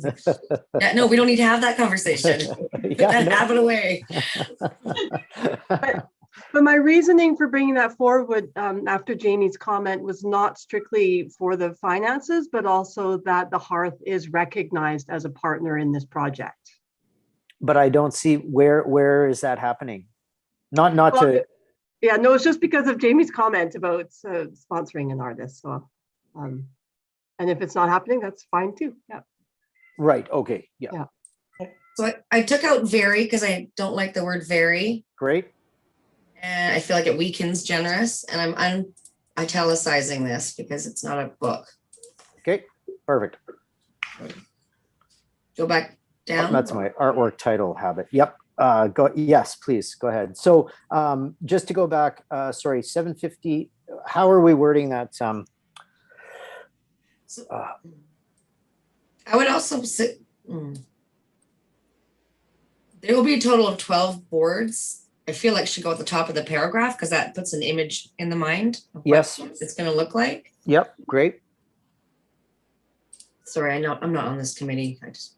Yeah, no, we don't need to have that conversation. Put Yeah, that no. habit away. But my reasoning for bringing that forward after Jamie's comment was not strictly for the finances, but also that the Hearth is recognized as a partner in this project. But I don't see where is that happening? Not Well, to. Yeah, no, it's just because of Jamie's comment about sponsoring an artist. So, and if it's not happening, that's fine too. Yeah. Right. Okay. Yeah. Yeah. So I took out very because I don't like the word very. Great. And I feel like it weakens generous. And I'm italicizing this because it's not a book. Okay. Perfect. Go back down. That's my artwork title habit. Yep. Go. Yes, please go ahead. So just to go back, sorry, 750. How are we wording that? I would also say there will be a total of 12 boards. I feel like should go at the top of the paragraph because that puts an image in the mind of what Yes. it's going to look like. Yep. Great. Sorry, I know I'm not on this committee. I just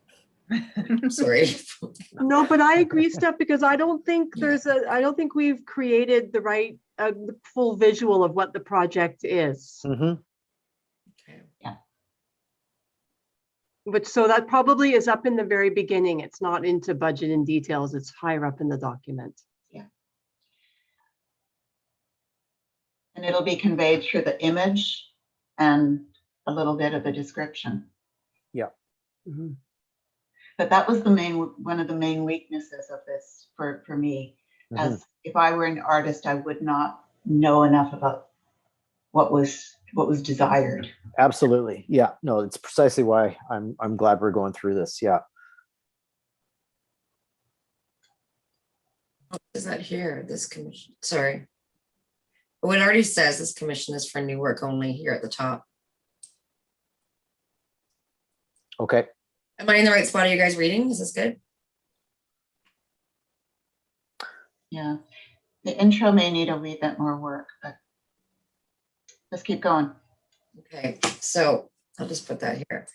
sorry. No, but I agree, Steph, because I don't think I don't think we've created the right, the full visual of what the project is. Mm-hmm. Okay. But so that probably is up in the very beginning. It's not into budget and details. It's higher up in the document. and it'll be conveyed through the image and a little bit of the description. Yeah. Mhm. But that was one of the main weaknesses of this for me. Mhm. As if I were an artist, I would not know enough about what was desired. Absolutely. Yeah. No, it's precisely why I'm glad we're going through this. Yeah. Is that here? This commission. Sorry. But it already says this commission is for new work only here at the top. Okay. Am I in the right spot? Are you guys reading? Is this good? Yeah. The intro may need a wee bit more work, but let's keep going. Okay, so I'll just put that here.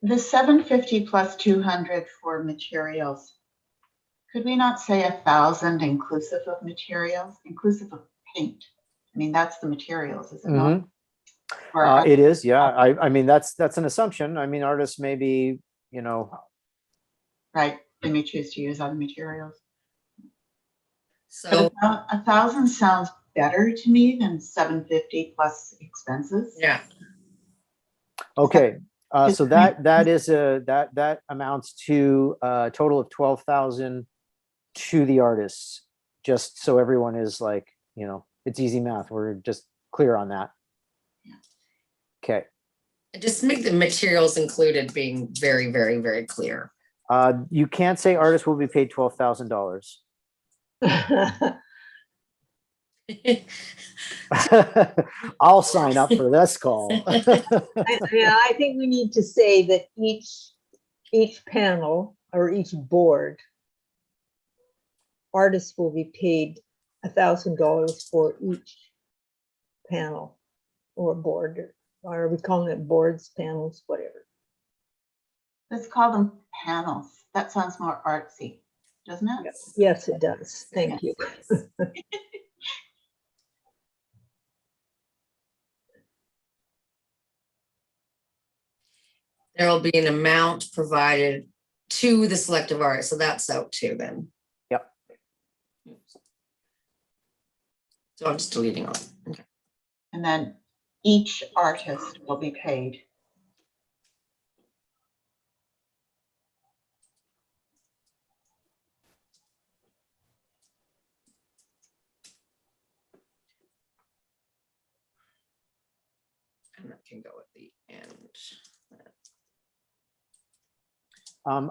The 750 plus 200 for materials. Could we not say 1,000 inclusive of materials, inclusive of paint? I mean, that's the materials, is it not? Or It is. Yeah. I mean, that's an assumption. I mean, artists may be, right, they may choose to use other materials. So But 1,000 sounds better to me than 750 plus expenses. yeah, okay. So that amounts to a total of 12,000 to the artists, just so everyone is like, it's easy math. We're just clear on that. Okay. just make the materials included being very, very, very clear. You can't say artists will be paid $12,000. I'll sign up for this call. Yeah, I think we need to say that each panel or each board, artists will be paid $1,000 for each panel or board, or are we calling it boards, panels, whatever? Let's call them panels. That sounds more artsy, doesn't it? Yes, it does. Thank you. There will be an amount provided to the selective artist, so that's out too then. Yep. So I'm just deleting all. Okay. And then each artist will be paid. can go at the end.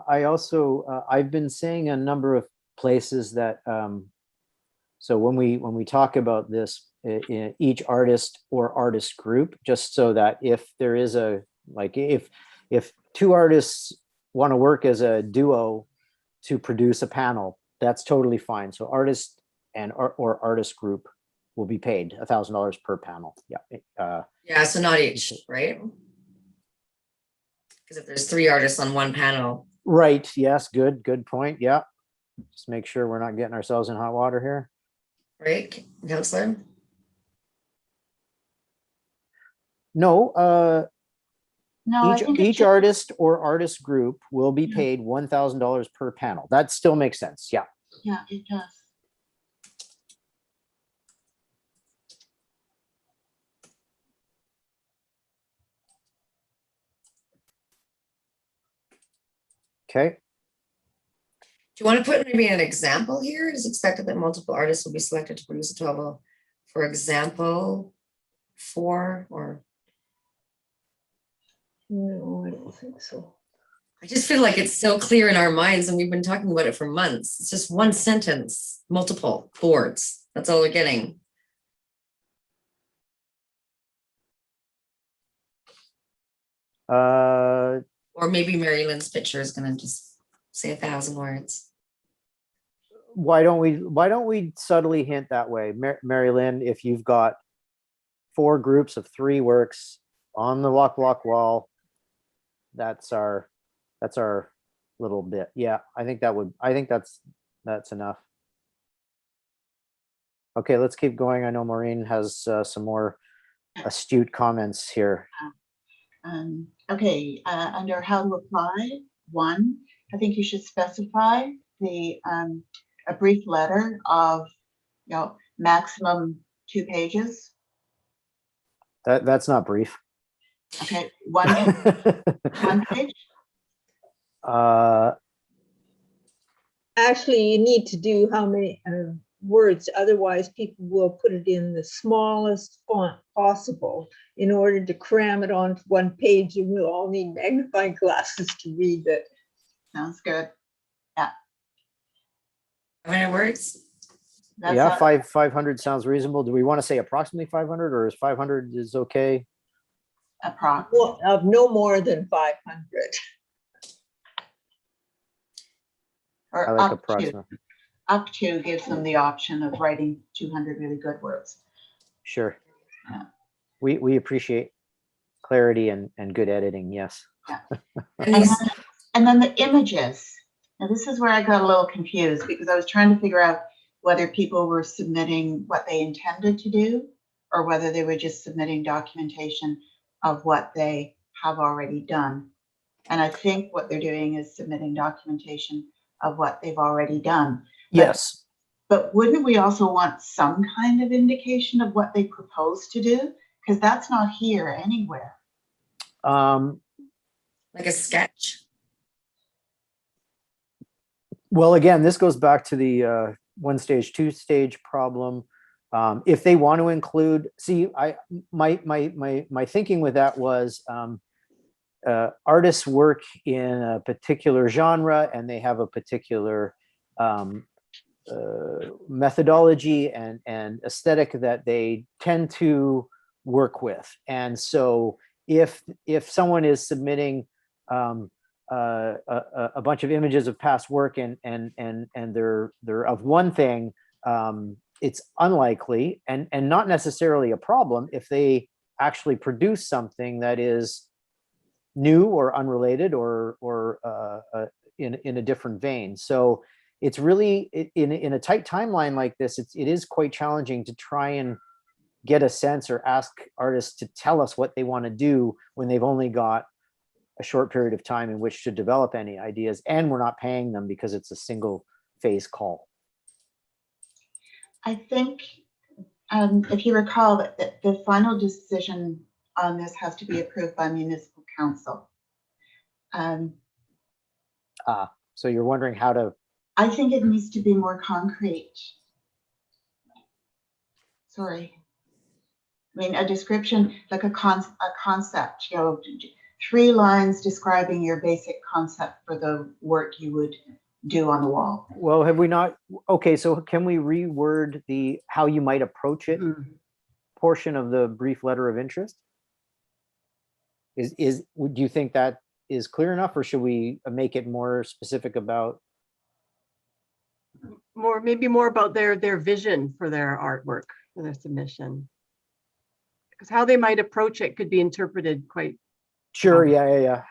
I also, I've been saying a number of places that, so when we talk about this, each artist or artist group, just so that if there is a, like, if two artists want to work as a duo to produce a panel, that's totally fine. So artist or artist group will be paid $1,000 per panel. Yeah. Yeah, so not each, right? Because if there's 3 artists on one panel, Right. Yes. Good point. Yeah. Just make sure we're not getting ourselves in hot water here. right, Counselor? No, No, I think it each should- artist or artist group will be paid $1,000 per panel. That still makes sense. Yeah. Yeah, it does. Okay. Do you want to put maybe an example here? It is expected that multiple artists will be selected to produce a 12, for example, 4 or. No, I don't think so. I just feel like it's so clear in our minds and we've been talking about it for months. It's just one sentence, multiple boards. That's all we're getting. Or maybe Mary Lynn's picture is gonna just say 1,000 words. Why don't we subtly hint that way? Mary Lynn, if you've got 4 groups of 3 works on the walk block wall, that's our little bit. Yeah, I think that's enough. Okay, let's keep going. I know Maureen has some more astute comments here. Okay, under how to apply, 1, I think you should specify the a brief letter of, maximum 2 pages. That's not brief. Okay, one page. Actually, you need to do how many words, otherwise people will put it in the smallest font possible in order to cram it onto one page, and we'll all need magnifying glasses to read it. Sounds good. How many words? That's Yeah, all. 500 sounds reasonable. Do we want to say approximately 500, or is 500 is okay? Approx. Well, of no more than 500. Or I like up to. approximate. Up to gives them the option of writing 200 really good words. Sure. Yeah. We appreciate clarity and good editing. Yes. And these, And then the images. Now this is where I got a little confused because I was trying to figure out whether people were submitting what they intended to do or whether they were just submitting documentation of what they have already done. And I think what they're doing is submitting documentation of what they've already done. Yes. But wouldn't we also want some kind of indication of what they propose to do? Because that's not here anywhere. like a sketch. Well, again, this goes back to the 1 stage, 2 stage problem. If they want to include, see, my thinking with that was artists work in a particular genre and they have a particular methodology and aesthetic that they tend to work with. And so if someone is submitting a bunch of images of past work and they're of one thing, it's unlikely and not necessarily a problem if they actually produce something that is new or unrelated or in a different vein. So it's really in a tight timeline like this, it is quite challenging to try and get a sense or ask artists to tell us what they want to do when they've only got a short period of time in which to develop any ideas, and we're not paying them because it's a single phase call. I think if you recall that the final decision on this has to be approved by municipal council. So you're wondering how to. I think it needs to be more concrete. Sorry. I mean, a description, like a concept, 3 lines describing your basic concept for the work you would do on the wall. Well, have we not? Okay, so can we reword the how you might approach it portion of the brief letter of interest? Do you think that is clear enough, or should we make it more specific about? Maybe more about their vision for their artwork, for their submission. Because how they might approach it could be interpreted quite. Sure, yeah,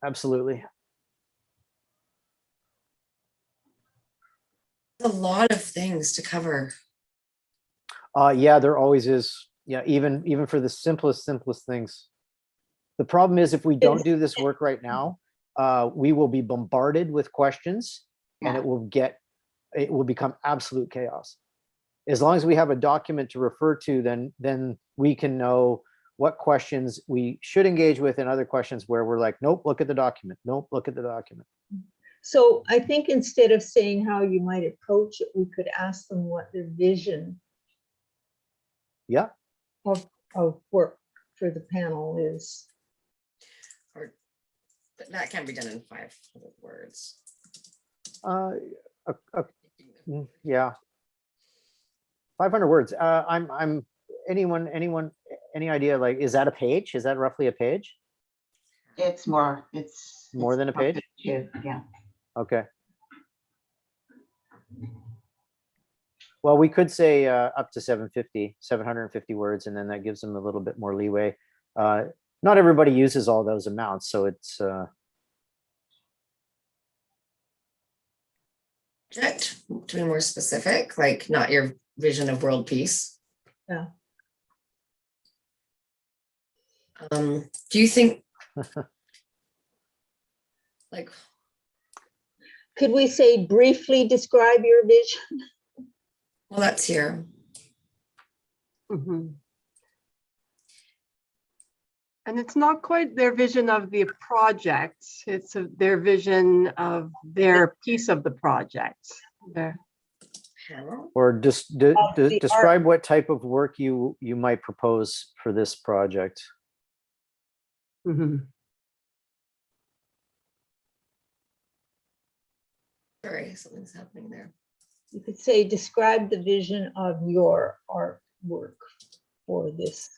absolutely. A lot of things to cover. Yeah, there always is. Yeah, even for the simplest things. The problem is if we don't do this work right now, we will be bombarded with questions, and it will become absolute chaos. As long as we have a document to refer to, then we can know what questions we should engage with and other questions where we're like, nope, look at the document. Nope, look at the document. So I think instead of saying how you might approach it, we could ask them what their vision Yeah. of work for the panel is. Or that can be done in 500 words. Yeah. 500 words. Anyone, any idea, like, is that a page? Is that roughly a page? It's more Than a page? Yeah. Okay. Well, we could say up to 750 words, and then that gives them a little bit more leeway. Not everybody uses all those amounts, so it's Project to be more specific, like not your vision of world peace. Yeah. Do you think like, Could we say briefly describe your vision? well, that's here. And it's not quite their vision of the project. It's their vision of their piece of the project. Panel. or just the describe what type of work you might propose for this project. Sorry, something's happening there. You could say, describe the vision of your artwork for this.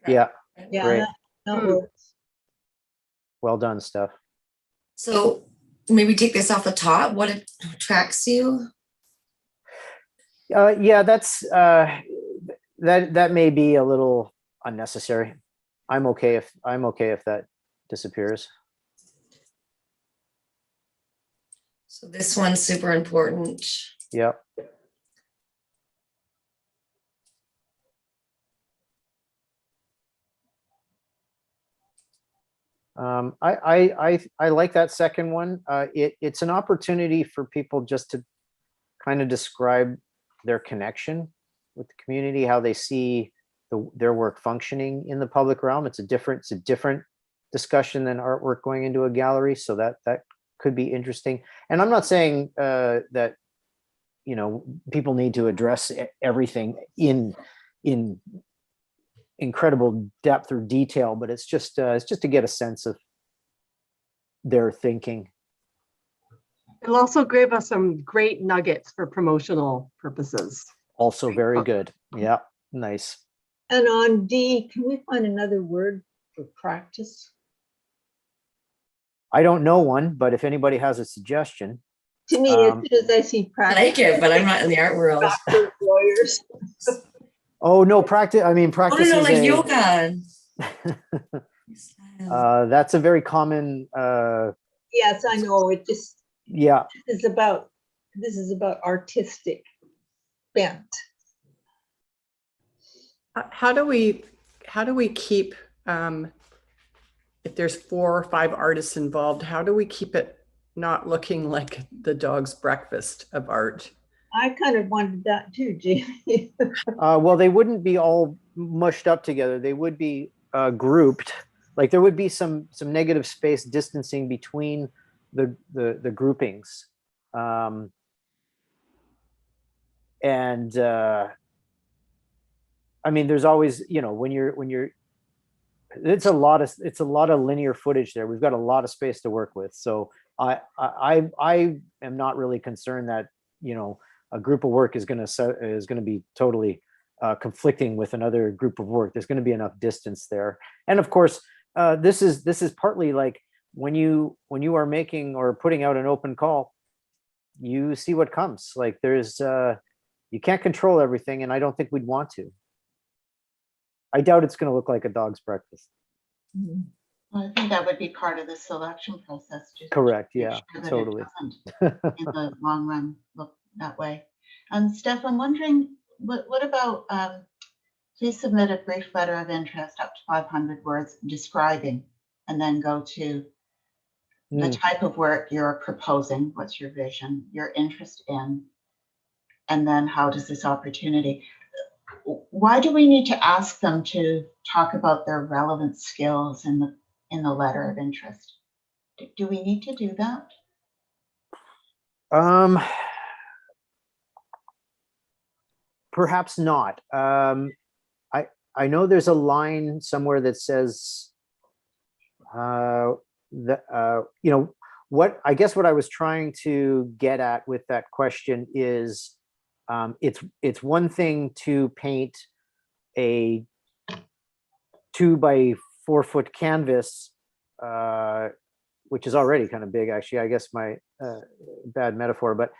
Yeah, Yeah, great. that works. Well done, Steph. So maybe take this off the top. What attracts you? Yeah, that's that may be a little unnecessary. I'm okay if that disappears. So this one's super important. Yep. I like that second one. It's an opportunity for people just to kind of describe their connection with the community, how they see their work functioning in the public realm. It's a different discussion than artwork going into a gallery. So that could be interesting. And I'm not saying that, you know, people need to address everything in incredible depth or detail, but it's just to get a sense of their thinking. It'll also give us some great nuggets for promotional purposes. Also very good. Yeah, nice. And on D, can we find another word for practice? I don't know one, but if anybody has a suggestion. To me, as soon as I see I practice, like it, but I'm not in the art world. doctors, lawyers. Oh no, practice. I mean, Oh, practice no, is like a, yoga. that's a very common. Yes, I know. It just Yeah. this is about artistic bent. How do we keep, if there's 4 or 5 artists involved, how do we keep it not looking like the dog's breakfast of art? I kind of wanted that too, Jamie. Well, they wouldn't be all mushed up together. They would be grouped, like there would be some negative space distancing between the groupings. And I mean, there's always, you know, when you're it's a lot of linear footage there. We've got a lot of space to work with. So I am not really concerned that, you know, a group of work is going to be totally conflicting with another group of work. There's going to be enough distance there. And of course, this is partly like when you are making or putting out an open call, you see what comes. Like there's you can't control everything, and I don't think we'd want to. I doubt it's going to look like a dog's breakfast. Well, I think that would be part of the selection process. Just to Correct. make Yeah, sure that it totally. doesn't, in the long run, look that way. Steph, I'm wondering, what about, please submit a brief letter of interest up to 500 words describing, and then go to the type of work you're proposing, what's your vision, your interest in, and then how does this opportunity. Why do we need to ask them to talk about their relevant skills in the letter of interest? Do we need to do that? Perhaps not. I know there's a line somewhere that says that you know, what I guess what I was trying to get at with that question is it's one thing to paint a 2 by 4 foot canvas, which is already kind of big, actually. I guess my bad metaphor, but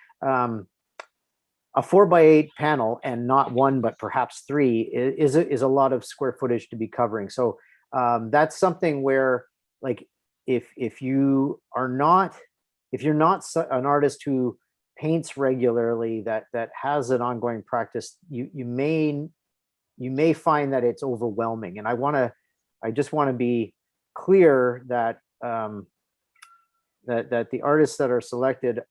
a 4 by 8 panel, and not one but perhaps 3 is a lot of square footage to be covering. So that's something where, like, if you're not an artist who paints regularly, that has an ongoing practice, you may find that it's overwhelming. And I just want to be clear that that the artists that are selected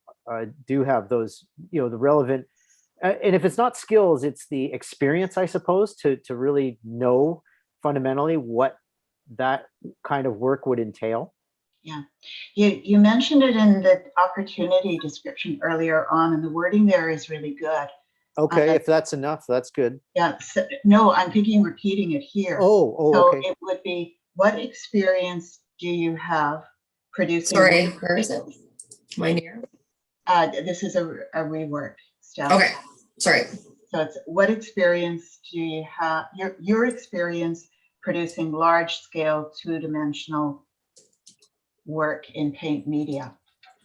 do have those, you know, the relevant, and if it's not skills, it's the experience, I suppose, to really know fundamentally what that kind of work would entail. Yeah, you mentioned it in the opportunity description earlier on, and the wording there is really good. Okay, if that's enough, that's good. Yeah, so, no, I'm thinking repeating it here. Oh, so okay. It would be, what experience do you have producing? Sorry, where is it? Am I near? This is a rework stuff. Okay, sorry. So it's, what experience do you have, your experience producing large scale 2-dimensional work in paint media?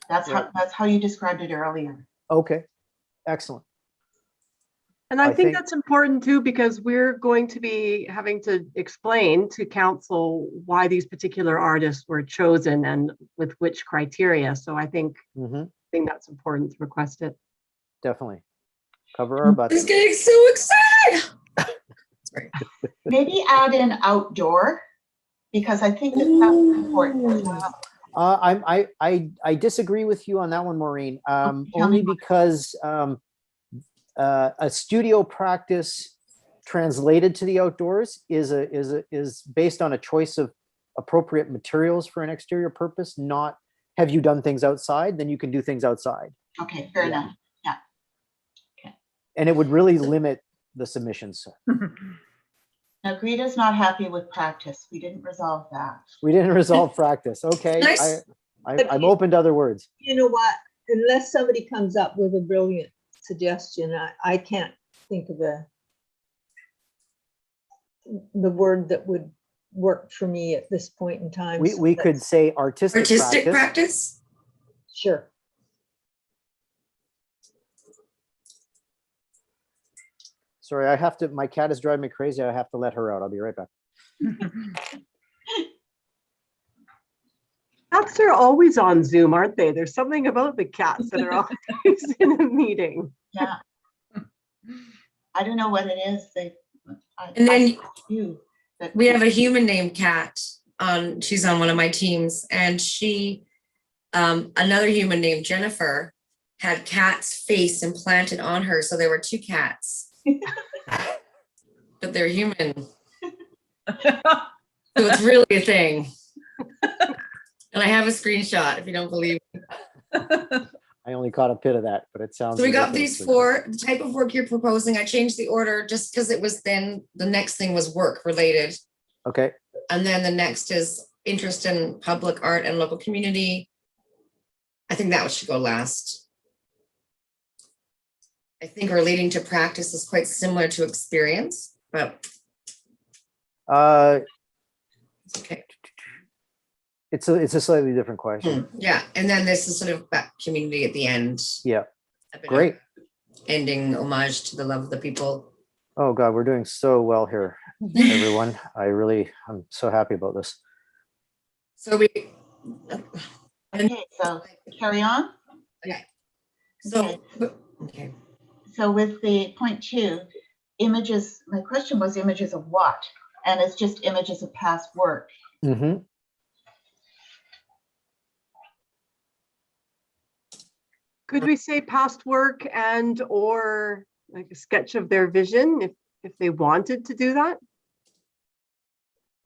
That's how you described it earlier. Okay, excellent. And I think that's important too, because we're going to be having to explain to council why these particular artists were chosen and with which criteria. So I think that's important to request it. Definitely. Cover our butts. It's getting so excited. Sorry. Maybe add in outdoor, because I think that's important as well. I disagree with you on that one, Maureen. Only because a studio practice translated to the outdoors is based on a choice of appropriate materials for an exterior purpose. Not, have you done things outside? Then you can do things outside. Okay, fair enough. Yeah. Okay. And it would really limit the submissions. Now, Greta's not happy with practice. We didn't resolve that. We didn't resolve practice. Okay, Nice. I'm open to other words. You know what? Unless somebody comes up with a brilliant suggestion, I can't think of the word that would work for me at this point in time. We could say artistic practice. Sure. Sorry, my cat is driving me crazy. I have to let her out. I'll be right back. Cats are always on Zoom, aren't they? There's something about the cats that are always in a meeting. Yeah. I don't know what it is. And then but we have a human named Kat she's on one of my teams, and she, another human named Jennifer had Kat's face implanted on her. So there were 2 cats, but they're human. So it's really a thing. And I have a screenshot if you don't believe. I only caught a bit of that, but it sounds. So we got these ridiculously four, the type of work you're proposing. I changed the order just because it was then the next thing was work related. cool. Okay, And then the next is interest in public art and local community. I think that should go last. I think relating to practice is quite similar to experience, but it's okay. it's a slightly different question. Yeah, and then this is sort of back community at the end. Yeah, A bit of great. Ending homage to the love of the people. Oh God, we're doing so well here, everyone. I'm so happy about this. So we, Okay, so carry on. so, okay. So with the point 2, images, my question was images of what? And it's just images of past work. Mm-hmm. Could we say past work and or like a sketch of their vision if they wanted to do that?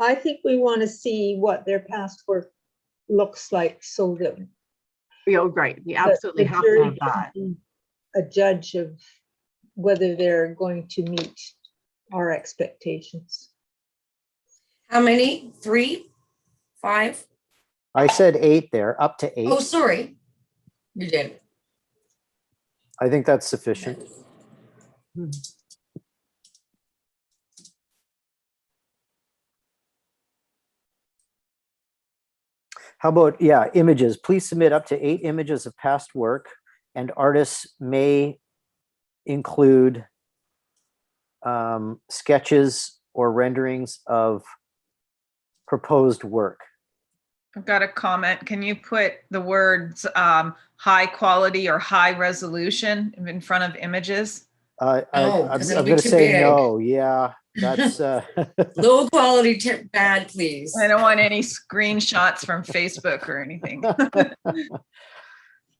I think we want to see what their past work looks like so that Right, we the absolutely have to jury have that. can be a judge of whether they're going to meet our expectations. How many? 3? 5? I said 8 there, up to 8. Oh, sorry. You did. I think that's sufficient. How about, yeah, images? Please submit up to 8 images of past work, and artists may include sketches or renderings of proposed work. I've got a comment. Can you put the words high quality or high resolution in front of images? No, I'm 'cause it'll be going to too say big. no. Yeah, that's Low quality, bad, please. I don't want any screenshots from Facebook or anything.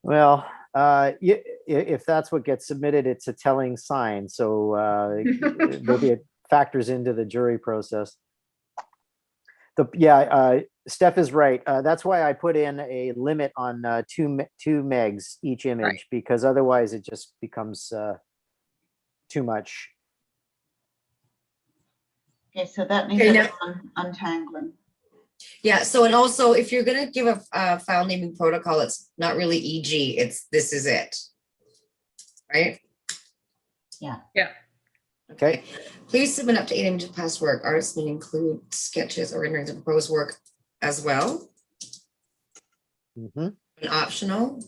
well. If that's what gets submitted, it's a telling sign. So maybe it factors into the jury process. Steph is right. That's why I put in a limit on 2 megs each image, Right. because otherwise it just becomes too much. Okay, so that means Okay, everyone untangling. Yeah, so and also if you're gonna give a file naming protocol, it's not really EG, it's this is it. Right? Yeah. Yeah. Okay. Please submit up to 8 images of past work. Artists may include sketches or renderings of proposed work as well. Mm-hmm. And optional.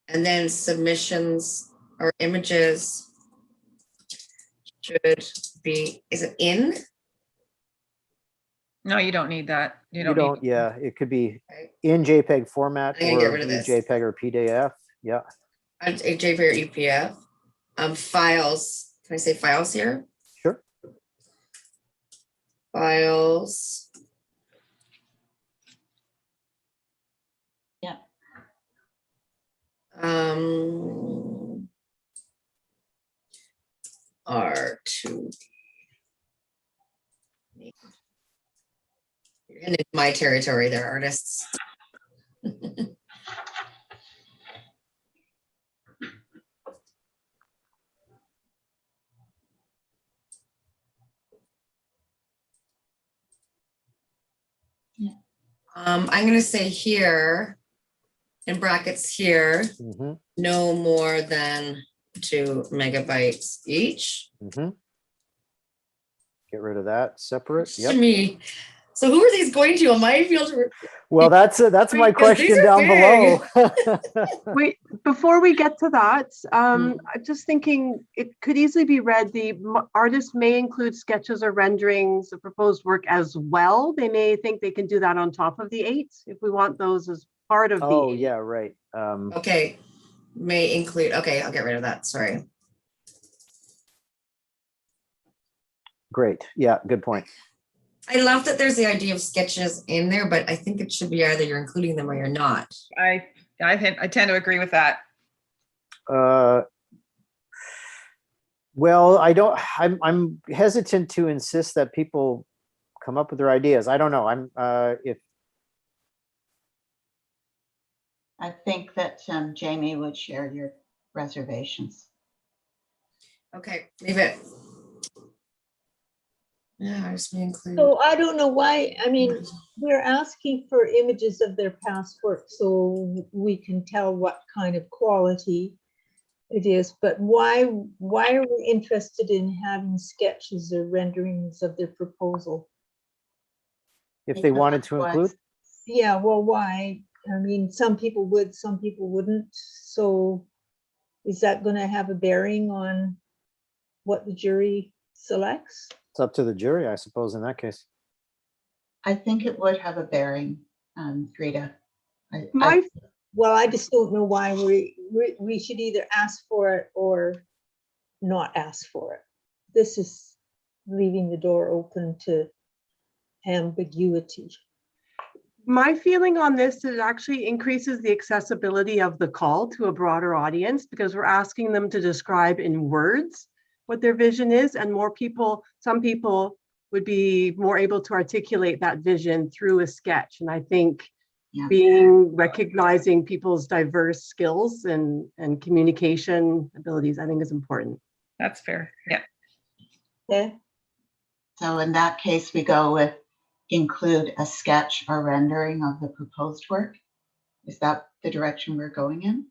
And then submissions or images should be, is it in? No, you don't need that. You don't, need- yeah, it could be Okay. in JPEG format I'm gonna get or rid of this. JPEG or PDF. Yeah. A JPEG or EPF. Files. Can I say files here? Sure. Files. Yeah. R2. You're into my territory there, artists. I'm going to say here, in brackets here, Mm-hmm. no more than 2 megabytes each. Mm-hmm. Get rid of that. Separate. To Yep. me. So who are these going to? Am I able to? Well, that's my Because these question are down big. below. Wait, before we get to that, I'm just thinking it could easily be read, artist may include sketches or renderings of proposed work as well. They may think they can do that on top of the 8 if we want those as part of the Oh, 8. yeah, right. Okay, may include, okay, I'll get rid of that, sorry. Great. Yeah, good point. I love that there's the idea of sketches in there, but I think it should be either you're including them or you're not. I tend to agree with that. Well, I'm hesitant to insist that people come up with their ideas. I don't know. If I think that Jamie would share your reservations. Okay, leave it. Yeah, I just may include. So I don't know why, I mean, we're asking for images of their past work so we can tell what kind of quality it is, but why are we interested in having sketches or renderings of their proposal? if they wanted to include, Yeah, well, why? I mean, some people would, some people wouldn't. So is that going to have a bearing on what the jury selects? it's up to the jury, I suppose, in that case. I think it would have a bearing, Rita. My Well, I just don't know why we should either ask for it or not ask for it. This is leaving the door open to ambiguity. My feeling on this is it actually increases the accessibility of the call to a broader audience because we're asking them to describe in words what their vision is, and some people would be more able to articulate that vision through a sketch. And I think recognizing people's diverse skills and communication abilities, I think is important. That's fair. Yeah. Okay. So in that case, we go with include a sketch or rendering of the proposed work. Is that the direction we're going in?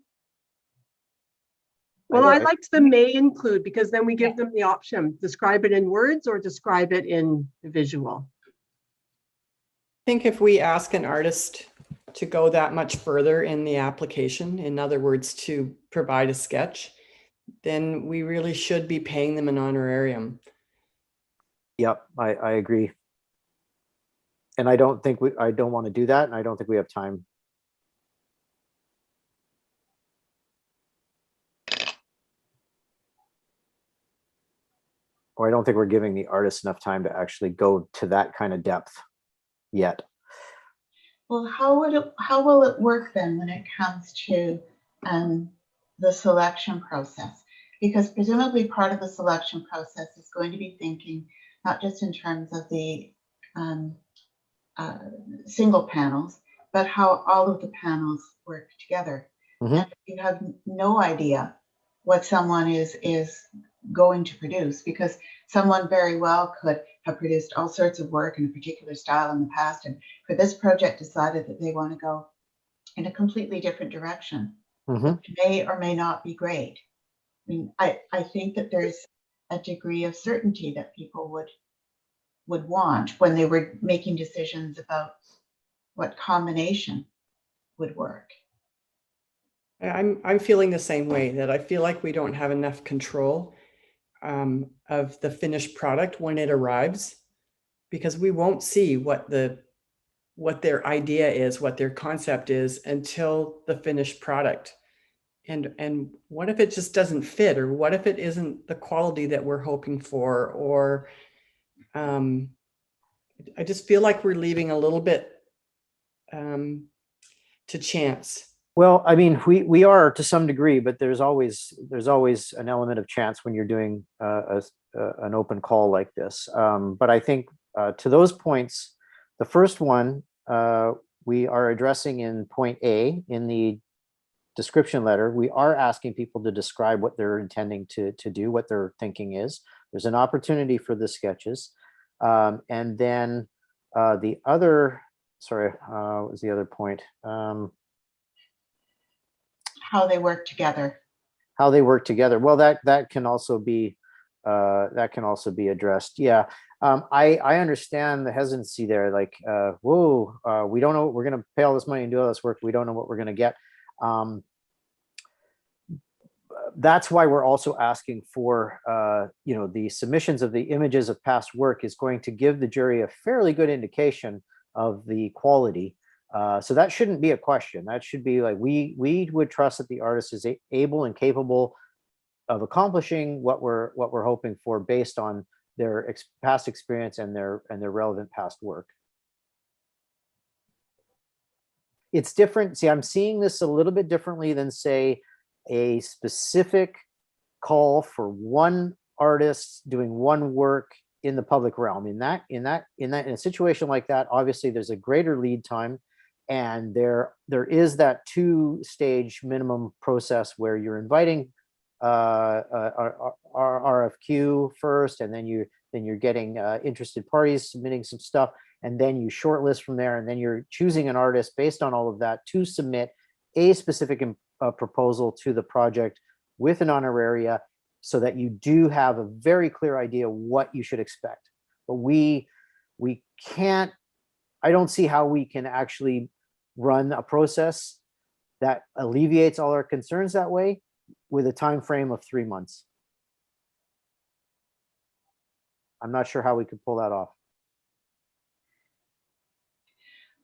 Well, I liked the may include because then we give them the option, describe it in words or describe it in visual. I think if we ask an artist to go that much further in the application, in other words, to provide a sketch, then we really should be paying them an honorarium. Yep, I agree. And I don't want to do that, and I don't think we have time. Or I don't think we're giving the artist enough time to actually go to that kind of depth yet. Well, how will it work then when it comes to the selection process? Because presumably part of the selection process is going to be thinking not just in terms of the single panels, but how all of the panels work together. Mm-hmm. And you have no idea what someone is going to produce, because someone very well could have produced all sorts of work in a particular style in the past, and for this project decided that they want to go in a completely different direction, which may or may not be great. I mean, I think that there's a degree of certainty that people would want when they were making decisions about what combination would work. I'm feeling the same way, that I feel like we don't have enough control of the finished product when it arrives, because we won't see what their idea is, what their concept is until the finished product. And what if it just doesn't fit, or what if it isn't the quality that we're hoping for, or I just feel like we're leaving a little bit to chance. Well, I mean, we are to some degree, but there's always an element of chance when you're doing an open call like this. But I think to those points, the first one we are addressing in point A in the description letter. We are asking people to describe what they're intending to do, what their thinking is. There's an opportunity for the sketches, and then the other. Sorry, what was the other point? How they work together. How they work together. Well, that can also be addressed. Yeah, I understand the hesitancy there. Like, whoa, we don't know. We're going to pay all this money and do all this work. We don't know what we're going to get. That's why we're also asking for, the submissions of the images of past work is going to give the jury a fairly good indication of the quality. So that shouldn't be a question. That should be like, we would trust that the artist is able and capable of accomplishing what we're hoping for based on their past experience and their relevant past work. It's different. See, I'm seeing this a little bit differently than, say, a specific call for one artist doing one work in the public realm. In a situation like that, obviously there's a greater lead time, and there is that 2-stage minimum process where you're inviting RFQ first, and then you're getting interested parties submitting some stuff, and then you shortlist from there, and then you're choosing an artist based on all of that to submit a specific proposal to the project with an honoraria, so that you do have a very clear idea what you should expect. But we can't, I don't see how we can actually run a process that alleviates all our concerns that way with a time frame of 3 months. I'm not sure how we could pull that off.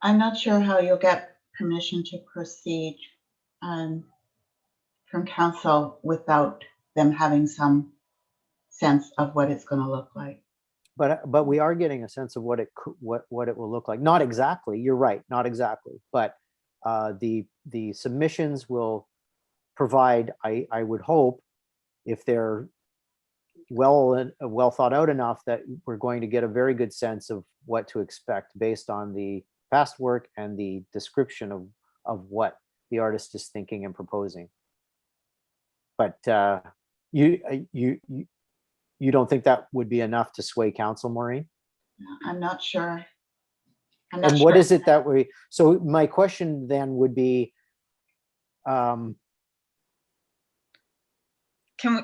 I'm not sure how you'll get permission to proceed from council without them having some sense of what it's going to look like. But we are getting a sense of what it will look like. Not exactly, you're right, not exactly, but the submissions will provide, I would hope, if they're well thought out enough, that we're going to get a very good sense of what to expect based on the past work and the description of what the artist is thinking and proposing. But you don't think that would be enough to sway council, Maureen? I'm not sure. And what is it that we, so my question then would be, Can we,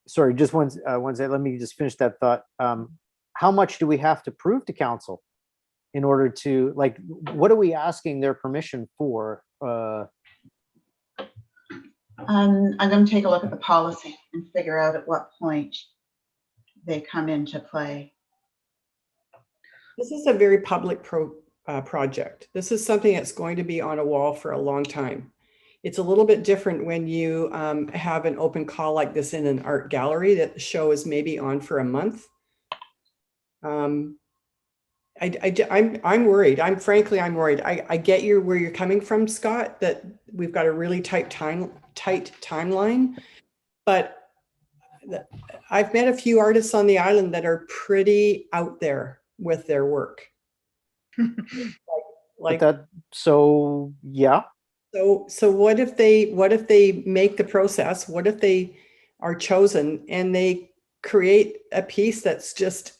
sorry, just one second, let me just finish that thought. How much do we have to prove to council in order to, like, what are we asking their permission for? I'm going to take a look at the policy and figure out at what point they come into play. This is a very public project. This is something that's going to be on a wall for a long time. It's a little bit different when you have an open call like this in an art gallery that the show is maybe on for a month. I'm worried. I'm worried. I get where you're coming from, Scott, that we've got a really tight timeline, but I've met a few artists on the island that are pretty out there with their work. Like that. So yeah. So what if they make the process? What if they are chosen and they create a piece that's just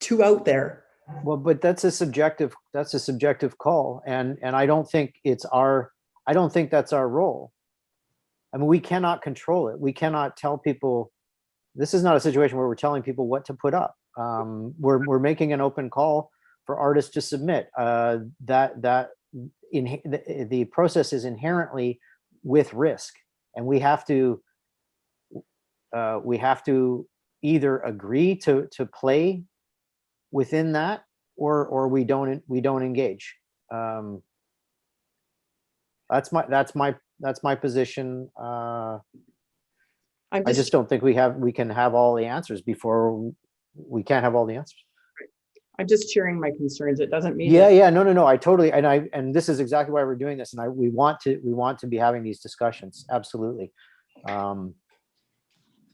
too out there? Well, but that's a subjective call, and I don't think that's our role. I mean, we cannot control it. We cannot tell people. This is not a situation where we're telling people what to put up. We're making an open call for artists to submit. The process is inherently with risk, and we have to either agree to play within that, or we don't engage. That's my position. I just don't think we can have all the answers before we can't have all the answers. I'm just sharing my concerns. It doesn't mean no, I totally, and this is exactly why we're doing this, and we want to be having these discussions, absolutely. But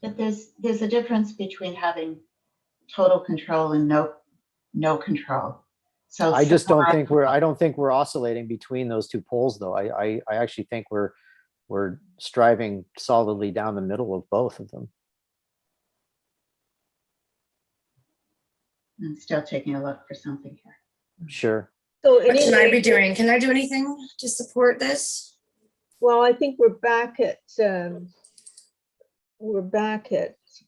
there's a difference between having total control and no control. So I just don't think we're oscillating between those two poles, though. I actually think we're striving solidly down the middle of both of them. I'm still taking a look for something here. Sure. So What should I be doing? Can I do anything to support this? well, I think we're back at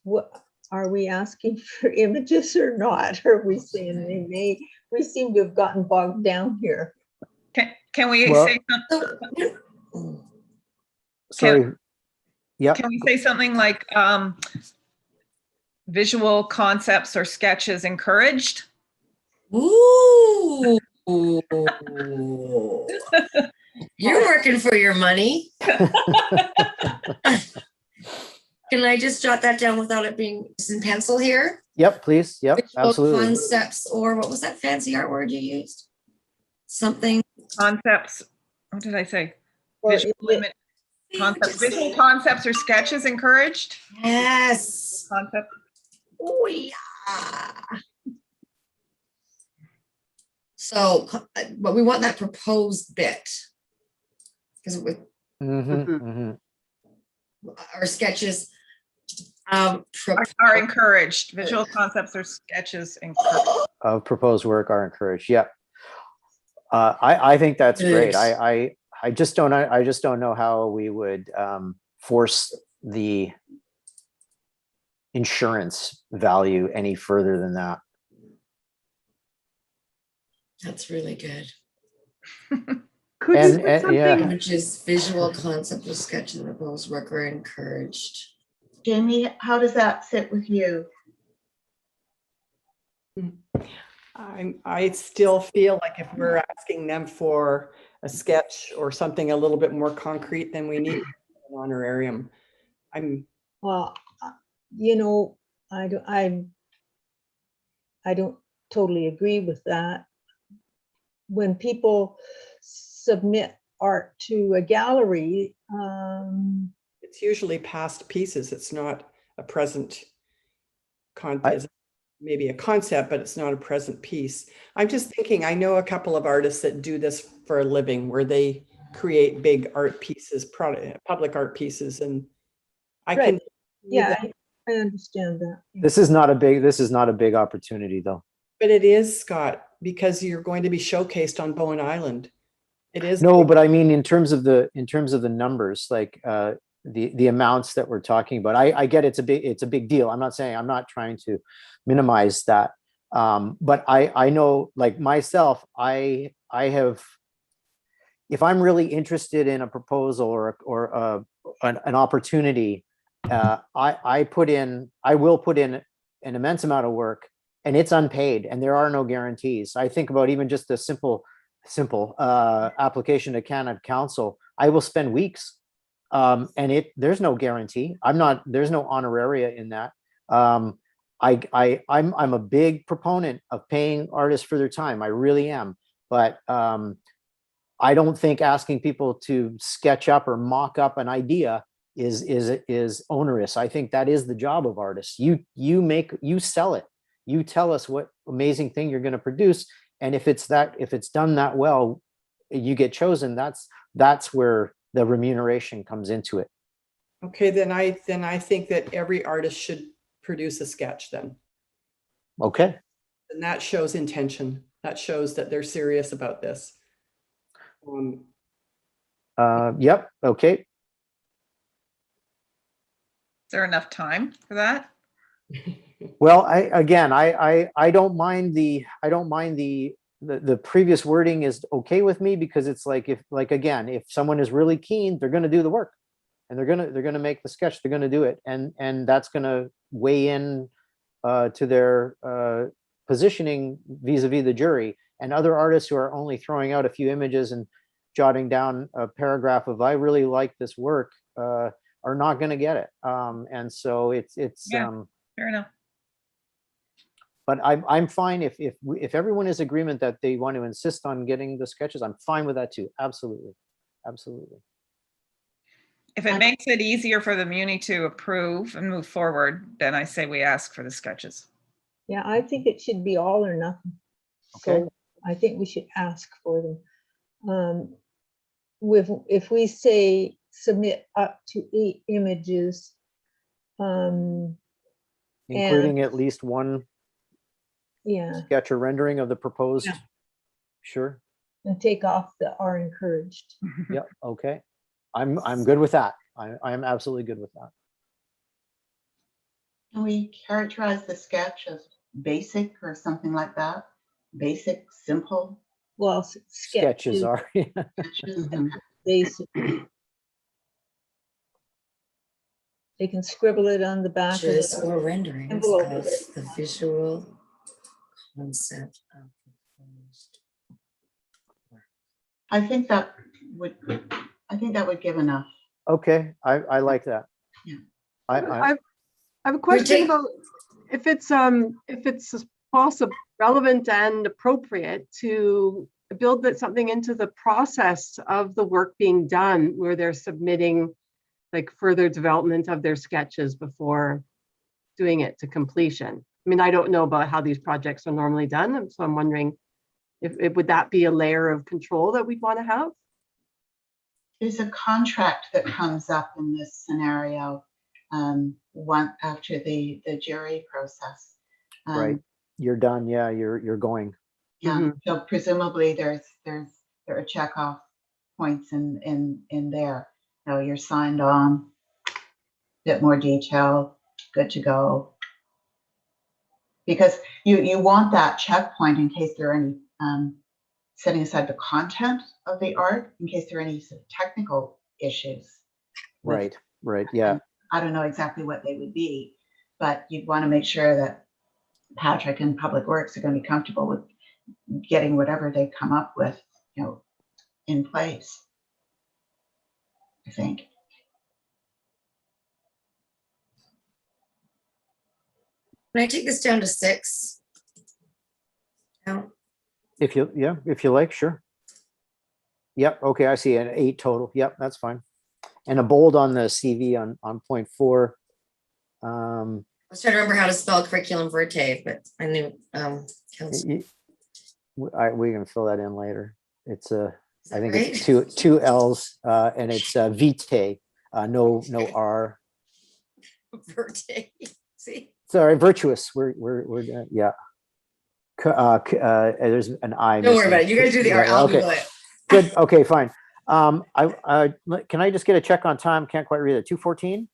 what are we asking for images or not? Are we saying we seem to have gotten bogged down here. Can we say something? Sorry. Yeah. Can we say something like visual concepts or sketches encouraged? Ooh. You're working for your money. Can I just jot that down without it being in pencil here? Yep, please. Yep, Visual absolutely. concepts, or what was that fancy art word you used? Something. Concepts. What did I say? Or Visual is it image. Visual concepts or sketches encouraged? Yes. Concept. Oh, yeah. So, but we want that proposed bit. Because our sketches Are encouraged. Visual concepts or sketches encouraged. Of proposed work are encouraged. Yep. I think that's great. Yes. I just don't know how we would force the insurance value any further than that. That's really good. Could And- you put and- something? yeah. Which is visual concept of sketch and proposed work are encouraged. Jamie, how does that sit with you? I still feel like if we're asking them for a sketch or something a little bit more concrete, then we need an honorarium. Well, you know, I don't totally agree with that. When people submit art to a gallery, It's usually past pieces. It's not a present content. Maybe a concept, but it's not a present piece. I'm just thinking, I know a couple of artists that do this for a living where they create big art pieces, public art pieces, and I Right. can. yeah, I understand that. This is not a big opportunity though. But it is, Scott, because you're going to be showcased on Bowen Island. It is. No, but I mean, in terms of the numbers, like the amounts that we're talking about, I get it's a big deal. I'm not trying to minimize that. But I know, like myself, I have, if I'm really interested in a proposal or an opportunity, I will put in an immense amount of work, and it's unpaid, and there are no guarantees. I think about even just a simple application to Canada Council. I will spend weeks, and there's no guarantee. There's no honoraria in that. I'm a big proponent of paying artists for their time. I really am, but I don't think asking people to sketch up or mock up an idea is onerous. I think that is the job of artists. You sell it. You tell us what amazing thing you're going to produce, and if it's done that well, you get chosen. That's where the remuneration comes into it. Okay, then I think that every artist should produce a sketch then. Okay. And that shows intention. That shows that they're serious about this. Yep. Okay. Is there enough time for that? Well, I don't mind the previous wording is okay with me, because it's like, if someone is really keen, they're going to do the work, and they're going to make the sketch, they're going to do it. And that's going to weigh in to their positioning vis-a-vis the jury. And other artists who are only throwing out a few images and jotting down a paragraph of, I really like this work, are not going to get it. And so it's Yeah. Fair enough. but I'm fine if everyone is agreement that they want to insist on getting the sketches, I'm fine with that too. Absolutely. Absolutely. If it makes it easier for the Muni to approve and move forward, then I say we ask for the sketches. Yeah, I think it should be all or nothing. Okay. So I think we should ask for them. If we say submit up to 8 images, Including at least one yeah, sketch or rendering of the proposed. Yeah. Sure. and take off the are encouraged. Yep. Okay. I'm good with that. I am absolutely good with that. Can we characterize the sketch as basic or something like that? Basic, simple Well, Sketches are. sketches? basic. They can scribble it on the back of Just it. or renderings envelope. of the visual concept of proposed. I think that would give enough. Okay. I like that. Yeah. I I have a question take- about if it's possible, relevant and appropriate to build that something into the process of the work being done where they're submitting like further development of their sketches before doing it to completion. I mean, I don't know about how these projects are normally done, so I'm wondering if would that be a layer of control that we'd want to have? There's a contract that comes up in this scenario one after the jury process. Right. You're done. Yeah, you're going. Yeah. So presumably there are checkoff points in there. So you're signed on, bit more detail, good to go. Because you want that checkpoint in case there are any setting aside the content of the art, in case there are any sort of technical issues. Right. Right. Yeah. I don't know exactly what they would be, but you'd want to make sure that Patrick and Public Works are going to be comfortable with getting whatever they come up with, in place, I think. Can I take this down to 6? No. If you like, sure. Yep. Okay. I see an 8 total. Yep. That's fine. And a bold on the CV on point 4. I was trying to remember how to spell curriculum vitae, but I knew We can fill that in later. It's I think right? it's two L's and it's vitae, no R. Vitae. See? Sorry, virtuous. We're yeah. There's an I. Don't worry about it. You guys do the art. I'll Okay. Google it. Good. Okay, fine. Can I just get a check on time? Can't quite read it. 2:14.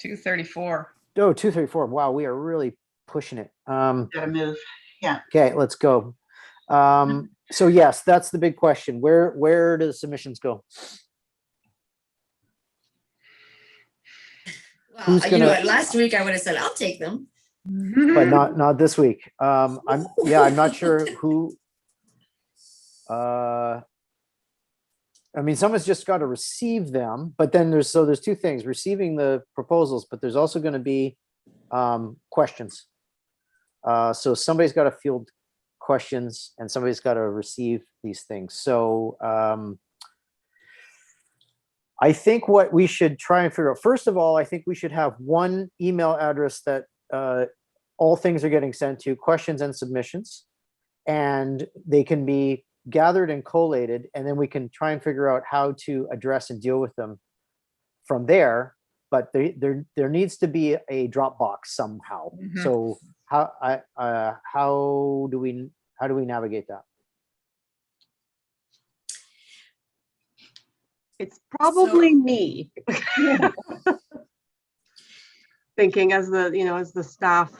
2:34. Oh, 2:34. Wow, we are really pushing it. Gotta move. Yeah. Okay, let's go. So yes, that's the big question. Where do the submissions go? Well, Who's you know gonna- what? Last week I would have said I'll take them. But not this week. I'm not sure who. I mean, someone's just got to receive them, but then there's 2 things: receiving the proposals, but there's also going to be questions. So somebody's got to field questions and somebody's got to receive these things. So I think what we should try and figure out, first of all, I think we should have one email address that all things are getting sent to, questions and submissions, and they can be gathered and collated, and then we can try and figure out how to address and deal with them from there. But there needs to be a Dropbox somehow. Mhm. So how do we navigate that? It's probably me. Thinking as the staff.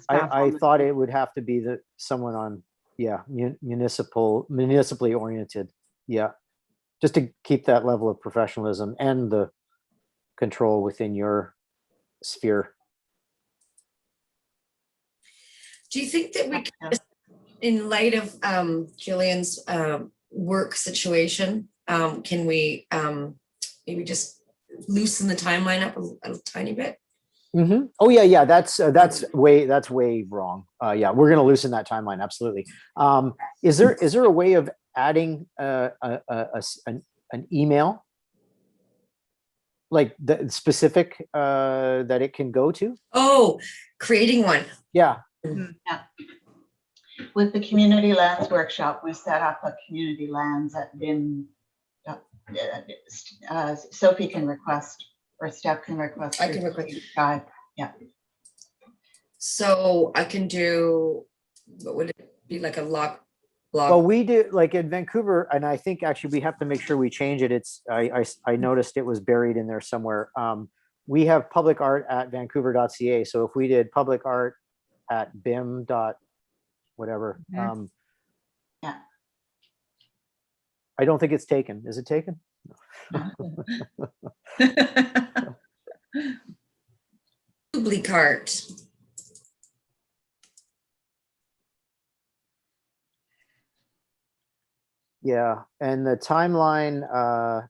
I thought it would have to be someone on, municipally oriented. Yeah. Just to keep that level of professionalism and the control within your sphere. Do you think that we can, in light of Jillian's work situation, can we maybe just loosen the timeline up a tiny bit? Mm-hmm. Oh yeah. That's way wrong. Yeah, we're gonna loosen that timeline. Absolutely. Is there a way of adding an email, like the specific that it can go to? Oh, creating one. Yeah. Yeah. With the community lands workshop, we set up a community lands at BIM. Sophie can request, or Steph can request. I can request. Yeah. So I can do, what would it be, like a lock blog? Well, we do, like in Vancouver, and I think actually we have to make sure we change it. It's I noticed it was buried in there somewhere. We have public art at vancouver.ca. So if we did public art at bim dot whatever. Mhm. Yeah. I don't think it's taken. Is it taken? Doobly cart. Yeah. And the timeline,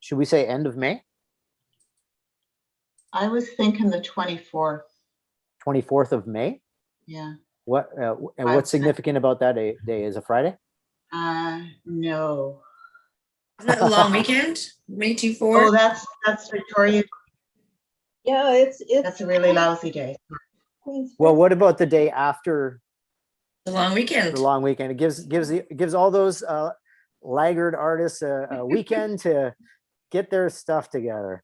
should we say end of May? I was thinking the 24th. 24th of May? Yeah. And what's significant about that day? Is it Friday? No. Isn't that a long weekend? May 24? Oh, that's Victoria. Yeah, it's. That's a really lousy day. Queen's Well, birthday. what about the day after The long weekend. the long weekend? It gives all those laggard artists a weekend to get their stuff together.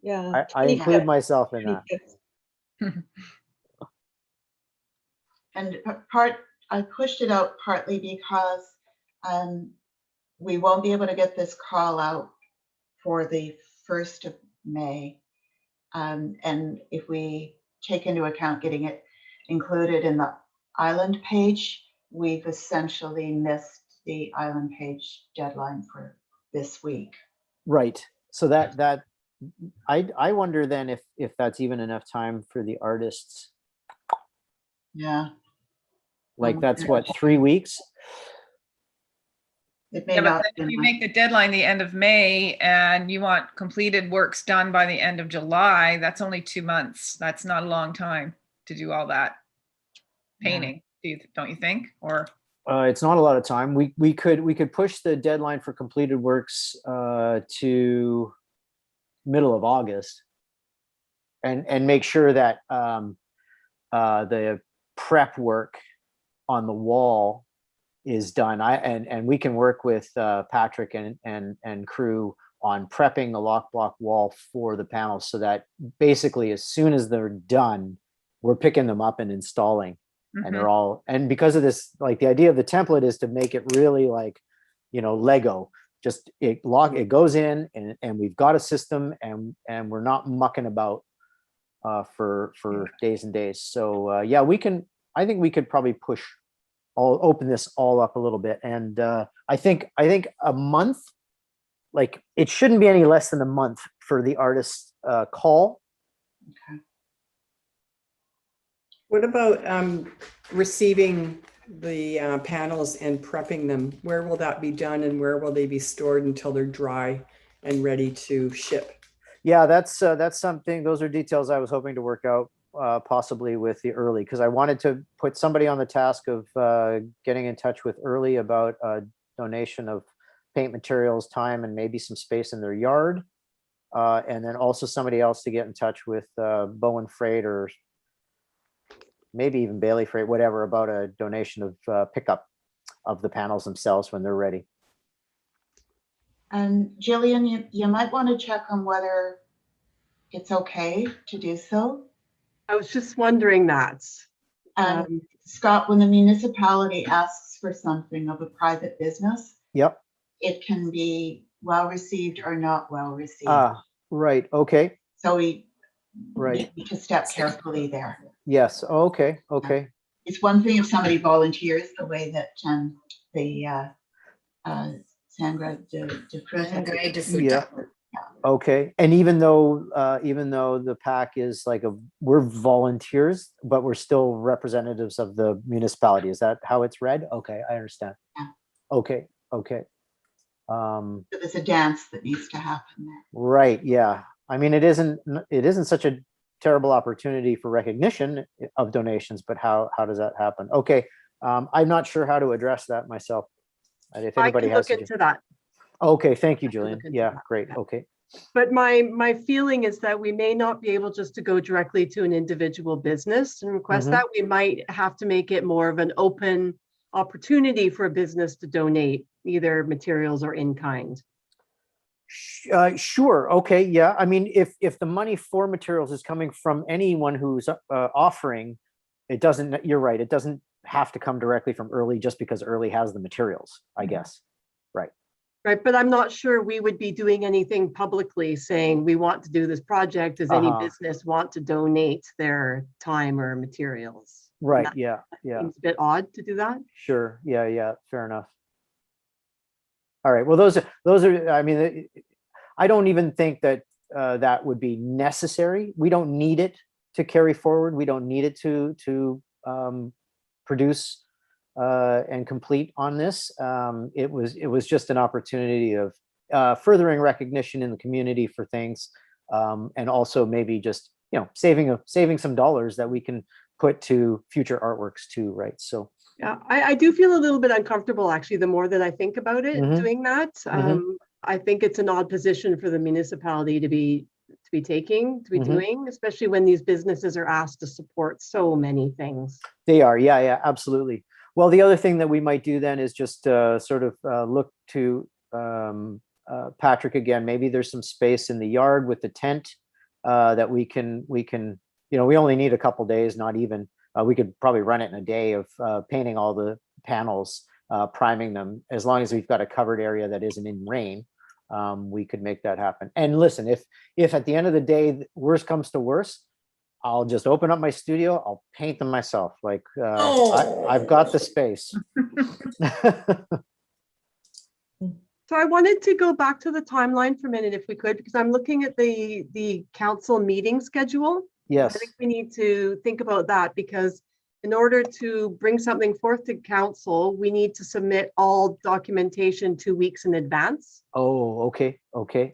Yeah. I include myself in that. 25th. And I pushed it out partly because we won't be able to get this call out for the 1st of May. And if we take into account getting it included in the island page, we've essentially missed the island page deadline for this week. Right. So that I wonder then if that's even enough time for the artists. Yeah, Like that's what, 3 weeks? it may Yeah, but not. then if you make the deadline the end of May and you want completed works done by the end of July, that's only 2 months. That's not a long time to do all that painting, don't you think? Or It's not a lot of time. We could push the deadline for completed works to middle of August, and make sure that the prep work on the wall is done. And we can work with Patrick and crew on prepping the lock block wall for the panels, so that basically as soon as they're done, we're picking them up and installing. And they're all, and because of this, like the idea of the template is to make it really like, Lego. Just it goes in and we've got a system, and we're not mucking about for days and days. So yeah, I think we could probably open this all up a little bit. And I think a month, like it shouldn't be any less than a month for the artist's call. Okay. What about receiving the panels and prepping them? Where will that be done, and where will they be stored until they're dry and ready to ship? Yeah, that's something. Those are details I was hoping to work out possibly with the Early, because I wanted to put somebody on the task of getting in touch with Early about a donation of paint materials, time, and maybe some space in their yard, and then also somebody else to get in touch with Bowen Freight, or maybe even Bailey Freight, whatever, about a donation of pickup of the panels themselves when they're ready. And Jillian, you might want to check on whether it's okay to do so. I was just wondering that. Scott, when the municipality asks for something of a private business, Yep. it can be well received or not well received. Right. Okay. So we Right. need to step carefully there. Yes. Okay. Okay. It's one thing if somebody volunteers the way that the Sandra de Cruz. Sangre de Fruta. Yeah. Okay. And even though the PAAC is like we're volunteers, but we're still representatives of the municipality. Is that how it's read? Okay, I understand. Yeah. Okay. Okay. So there's a dance that needs to happen there. Right. Yeah. I mean, it isn't such a terrible opportunity for recognition of donations, but how does that happen? Okay. I'm not sure how to address that myself. If anybody I can look into that. Okay. Thank you, I can Julian. look into Yeah. that. Great. Okay. But my feeling is that we may not be able just to go directly to an individual business and request Mhm. that. We might have to make it more of an open opportunity for a business to donate either materials or in kind. Sure. Okay. Yeah. I mean, if the money for materials is coming from anyone who's offering, it doesn't. You're right. It doesn't have to come directly from Early just because Early has the materials, I guess. Right. Right, but I'm not sure we would be doing anything publicly saying we want to do this project. Does any business want to donate their time or materials? Right. That Yeah. Yeah. seems a bit odd to do that. Sure. Yeah. Yeah. Fair enough. All right. Well, those are. I mean, I don't even think that that would be necessary. We don't need it to carry forward. We don't need it to produce and complete on this. It was just an opportunity of furthering recognition in the community for things, and also maybe just saving some dollars that we can put to future artworks too, right? So Yeah, I do feel a little bit uncomfortable, actually, the more that I think about it, Mhm. doing that. I think it's an odd position for the municipality to be Mhm. doing, especially when these businesses are asked to support so many things. they are, yeah, absolutely. Well, the other thing that we might do then is just sort of look to Patrick again. Maybe there's some space in the yard with the tent that we can, we only need a couple days, not even. We could probably run it in a day of painting all the panels, priming them. As long as we've got a covered area that isn't in rain, we could make that happen. And listen, if at the end of the day, worst comes to worst, I'll just open up my studio. I'll paint them myself. Like I've got the space. So I wanted to go back to the timeline for a minute, if we could, because I'm looking at the council meeting schedule. Yes. I think we need to think about that, because in order to bring something forth to council, we need to submit all documentation 2 weeks in advance. Oh, okay.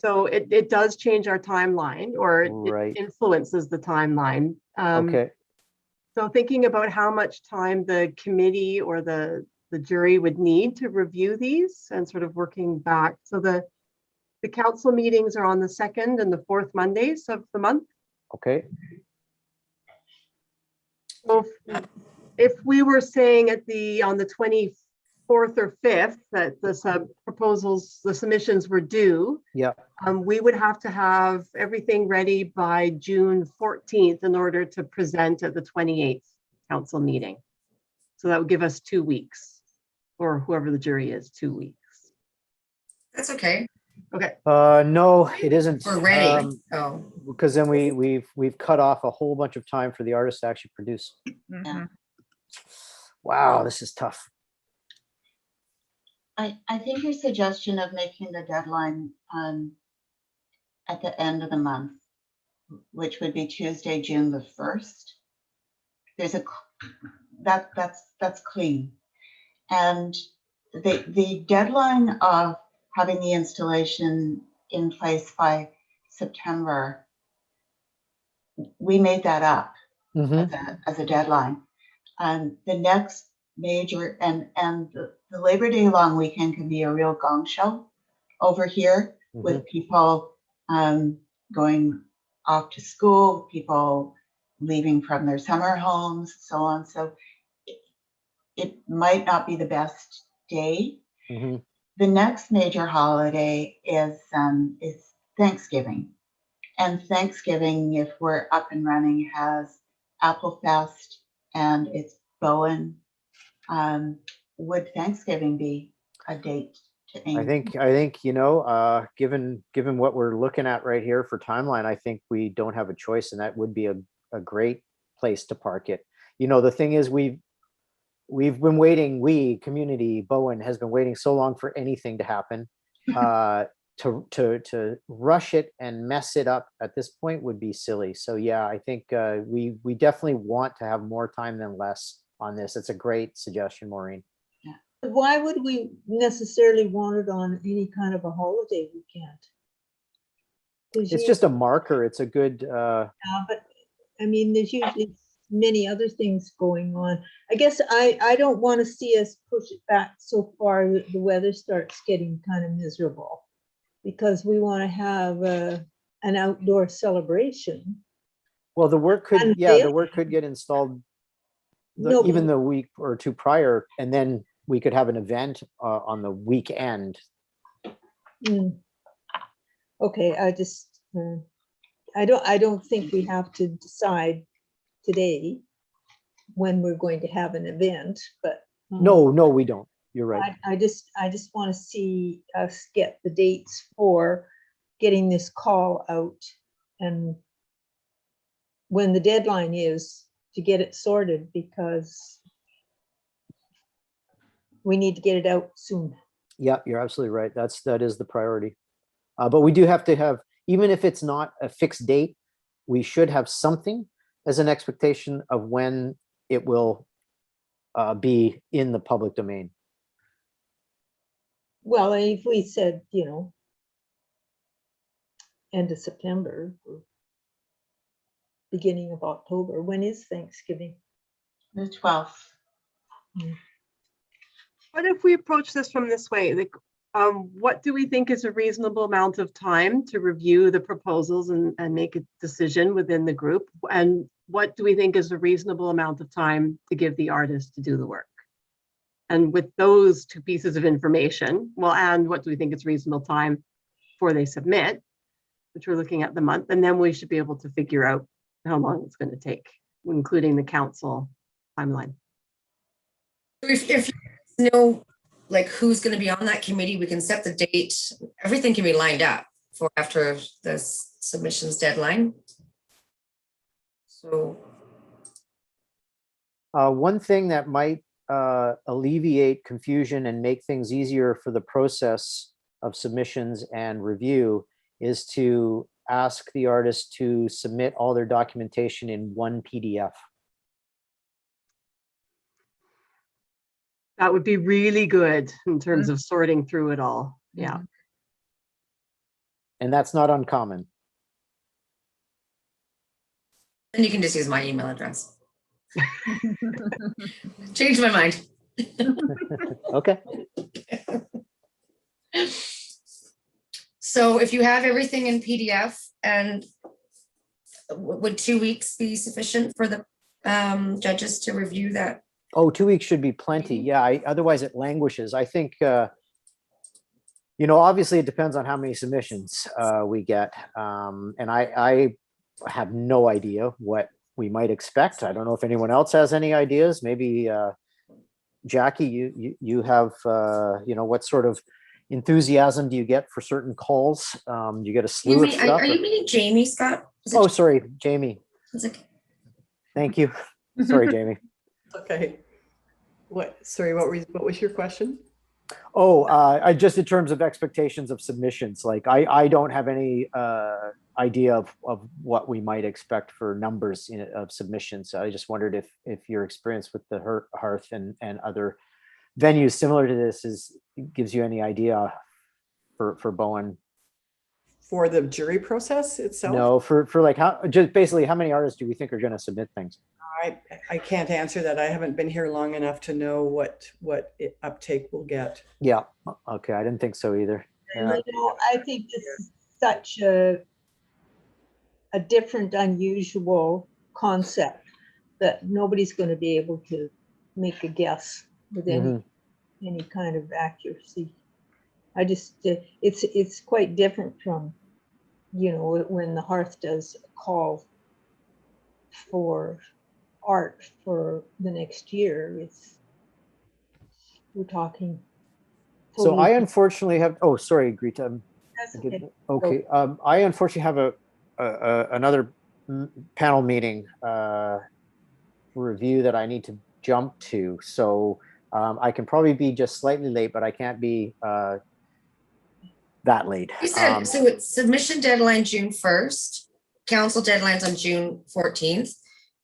So it does change our timeline, or Right. it influences the timeline. Okay. So thinking about how much time the committee or the jury would need to review these, and sort of working back. So the council meetings are on the 2nd and the 4th Mondays of the month. Okay. So if we were saying on the 24th or 5th that the proposals, the submissions were due, Yeah. we would have to have everything ready by June 14th in order to present at the 28th council meeting. So that would give us 2 weeks, or whoever the jury is, 2 weeks. That's okay. Okay. No, it isn't. We're ready. Oh, Because then we've cut off a whole bunch of time for the artist to actually produce. Mhm. Wow, this is tough. I think your suggestion of making the deadline at the end of the month, which would be Tuesday, June the 1st, that's clean. And the deadline of having the installation in place by September, we made that up as a deadline. And the next major, and the Labor Day long weekend can be a real gong show over here with people going off to school, people leaving from their summer homes, so on. So it might not be the best day. The next major holiday is Thanksgiving. And Thanksgiving, if we're up and running, has Apple Fest and it's Bowen. Would Thanksgiving be a date to aim? I think, given what we're looking at right here for timeline, I think we don't have a choice, and that would be a great place to park it. The thing is, we've been waiting, community, Bowen has been waiting so long for anything to happen. To rush it and mess it up at this point would be silly. So yeah, I think we definitely want to have more time than less on this. It's a great suggestion, Maureen. Why would we necessarily want it on any kind of a holiday weekend? It's just a marker. It's a good. But I mean, there's usually many other things going on. I guess I don't want to see us push it back so far that the weather starts getting kind of miserable, because we want to have an outdoor celebration. Well, the work could, the work could get installed even the week or two prior, and then we could have an event on the weekend. Okay, I don't think we have to decide today when we're going to have an event, but No, we don't. You're right. I just want to see us get the dates for getting this call out, and when the deadline is to get it sorted, because we need to get it out soon. Yeah, you're absolutely right. That is the priority. But we do have to have, even if it's not a fixed date, we should have something as an expectation of when it will be in the public domain. Well, if we said, end of September or beginning of October, when is Thanksgiving? The 12th. What if we approach this from this way? Like, what do we think is a reasonable amount of time to review the proposals and make a decision within the group? And what do we think is a reasonable amount of time to give the artist to do the work? And with those two pieces of information, well, and what do we think is reasonable time before they submit, which we're looking at the month, and then we should be able to figure out how long it's going to take, including the council timeline. If you know, like who's going to be on that committee, we can set the date. Everything can be lined up for after the submissions deadline. So one thing that might alleviate confusion and make things easier for the process of submissions and review is to ask the artist to submit all their documentation in one PDF. That would be really good in terms of sorting through it all. Yeah. And that's not uncommon. and you can just use my email address. Change my mind. Okay. So if you have everything in PDF, and would 2 weeks be sufficient for the judges to review that? Oh, 2 weeks should be plenty. Yeah, otherwise it languishes. I think, obviously it depends on how many submissions we get. And I have no idea what we might expect. I don't know if anyone else has any ideas. Maybe Jackie, you have, what sort of enthusiasm do you get for certain calls? You get a slew of stuff? Are you meaning Jamie, Scott? Oh, sorry, Jamie. Okay. Thank you. Sorry, Jamie. Okay. What was your question? Oh, I just in terms of expectations of submissions, like I don't have any idea of what we might expect for numbers of submissions. So I just wondered if your experience with the Hearth and other venues similar to this gives you any idea for Bowen. For the jury process itself? No, for like just basically how many artists do we think are going to submit things? I can't answer that. I haven't been here long enough to know what uptake we'll get. Yeah. Okay. I didn't think so either. Yeah. I think this is such a different, unusual concept that nobody's going to be able to make a guess with any kind of accuracy. I just, it's quite different from, when the Hearth does a call for art for the next year. We're talking. So I unfortunately have, oh, sorry, Greta. Okay. I unfortunately have another panel meeting review that I need to jump to. So I can probably be just slightly late, but I can't be that late. You said, so it's submission deadline June 1st, council deadlines on June 14th.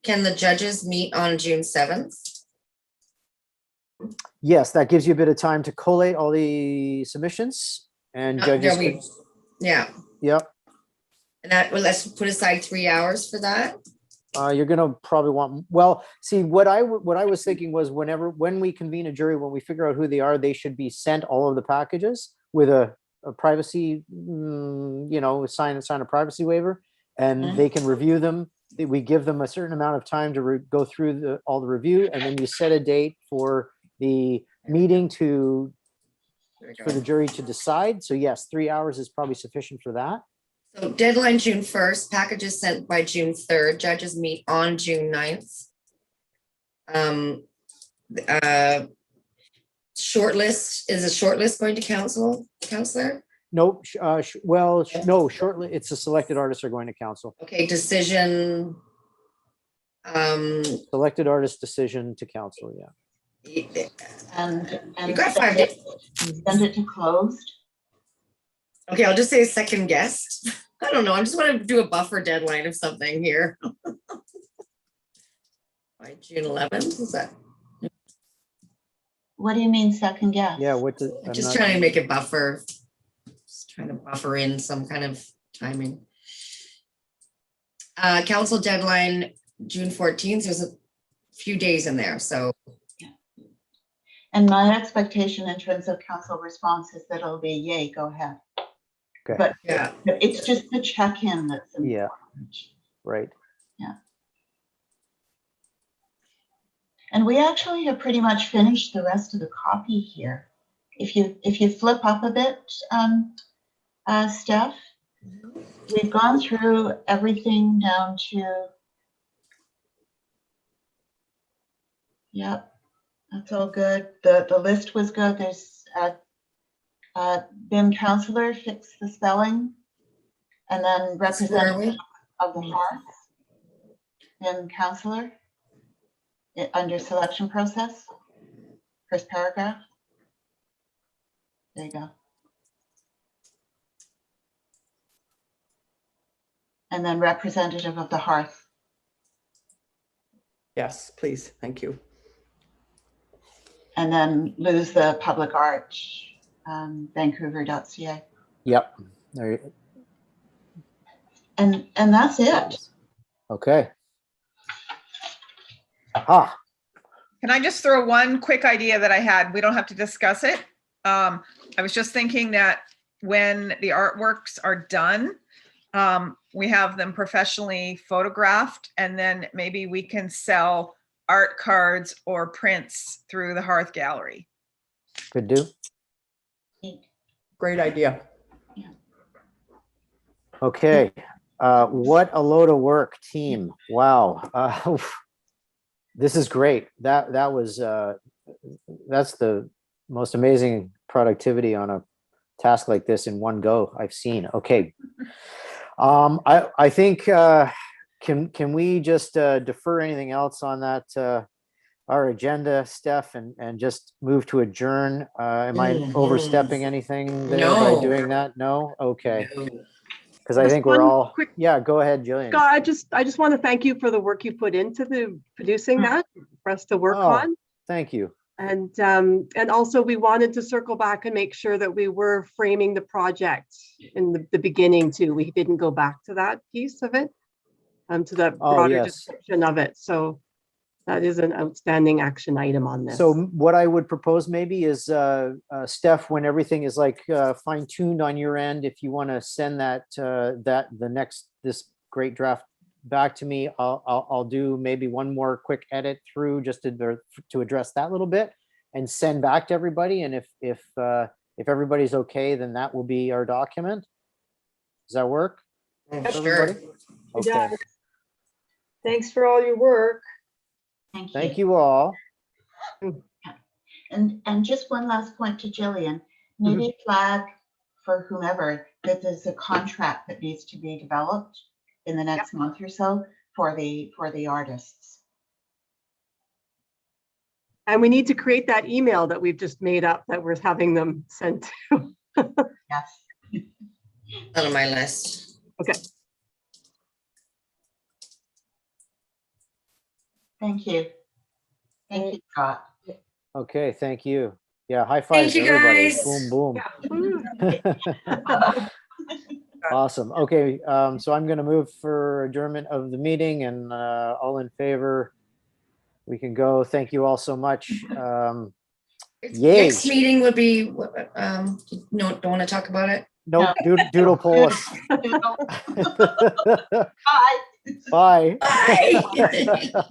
Can the judges meet on June 7th? Yes, that gives you a bit of time to collate all the submissions and judges. Yeah. Yep. And let's put aside 3 hours for that. You're going to probably want, well, see, what I was thinking was when we convene a jury, when we figure out who they are, they should be sent all of the packages with a privacy, sign a privacy waiver, and they can review them. We give them a certain amount of time to go through all the review, and then you set a date for the meeting for the jury to decide. So yes, 3 hours is probably sufficient for that. So deadline June 1st, packages sent by June 3rd, judges meet on June 9th. Shortlist, is a shortlist going to counselor? Nope. No, shortly. It's the selected artists are going to council. Okay, decision. Selected artist decision to council. Yeah. And You got 5 days. Send it to closed. Okay, I'll just say second guest. I don't know. I just want to do a buffer deadline of something here. By June 11th, is that? What do you mean second guess? Yeah. Just trying to make it buffer. Just trying to buffer in some kind of timing. Council deadline, June 14th. There's few days in there, so. And my expectation in terms of council response is that it'll be yay, go ahead. Okay. But Yeah. it's just the check-in that's Yeah. important. Right. And we actually have pretty much finished the rest of the copy here. If you flip up a bit, Steph, we've gone through everything down to, yep, that's all good. The list was good. There's BIM counselor, fix the spelling, and then Where are representative we? of the Hearth, BIM counselor, under selection process, first paragraph. There you go. And then representative of the Hearth. Yes, please. Thank you. And then lose the public art, Vancouver.ca. Yep. There you, And that's it. okay. Ah, Can I just throw one quick idea that I had? We don't have to discuss it. I was just thinking that when the artworks are done, we have them professionally photographed, and then maybe we can sell art cards or prints through the Hearth Gallery. could do. Great idea. Okay. What a load of work, team. Wow. This is great. That was that's the most amazing productivity on a task like this in one go I've seen. Okay. I think can we just defer anything else on that our agenda, Steph, and just move to adjourn? Am I overstepping anything there by No. doing that? No? Okay. No. Because I Just think we're one all, quick- yeah, go ahead, Jillian. Scott, I just want to thank you for the work you put into the producing that for us to work Oh. on. Thank you. And also we wanted to circle back and make sure that we were framing the project in the beginning too. We didn't go back to that piece of it, to the Oh, broader yes. description of it. So that is an outstanding action item on this. So what I would propose maybe is, Steph, when everything is like fine tuned on your end, if you want to send that this great draft back to me, I'll do maybe one more quick edit through just to address that little bit and send back to everybody. And if everybody's okay, then that will be our document. Does that work? for Sure. everybody? It Okay, does. Thanks for all your work. thank you all. And just one last point to Jillian, maybe flag for whomever that there's a contract that needs to be developed in the next month or so for the artists. And we need to create that email that we've just made up that we're having them sent to. Yes. On my list. Okay. Thank you. Thank you, Scott. Okay, thank you. Yeah, high five to you, everybody. guys. Boom, boom. Awesome. Okay, so I'm gonna move for adjournment of the meeting, and all in favor, we can go. Thank you all so much. Yay. Next meeting would be, no, don't want to talk about it. Nope, doodle poll us. Bye. Bye. Bye.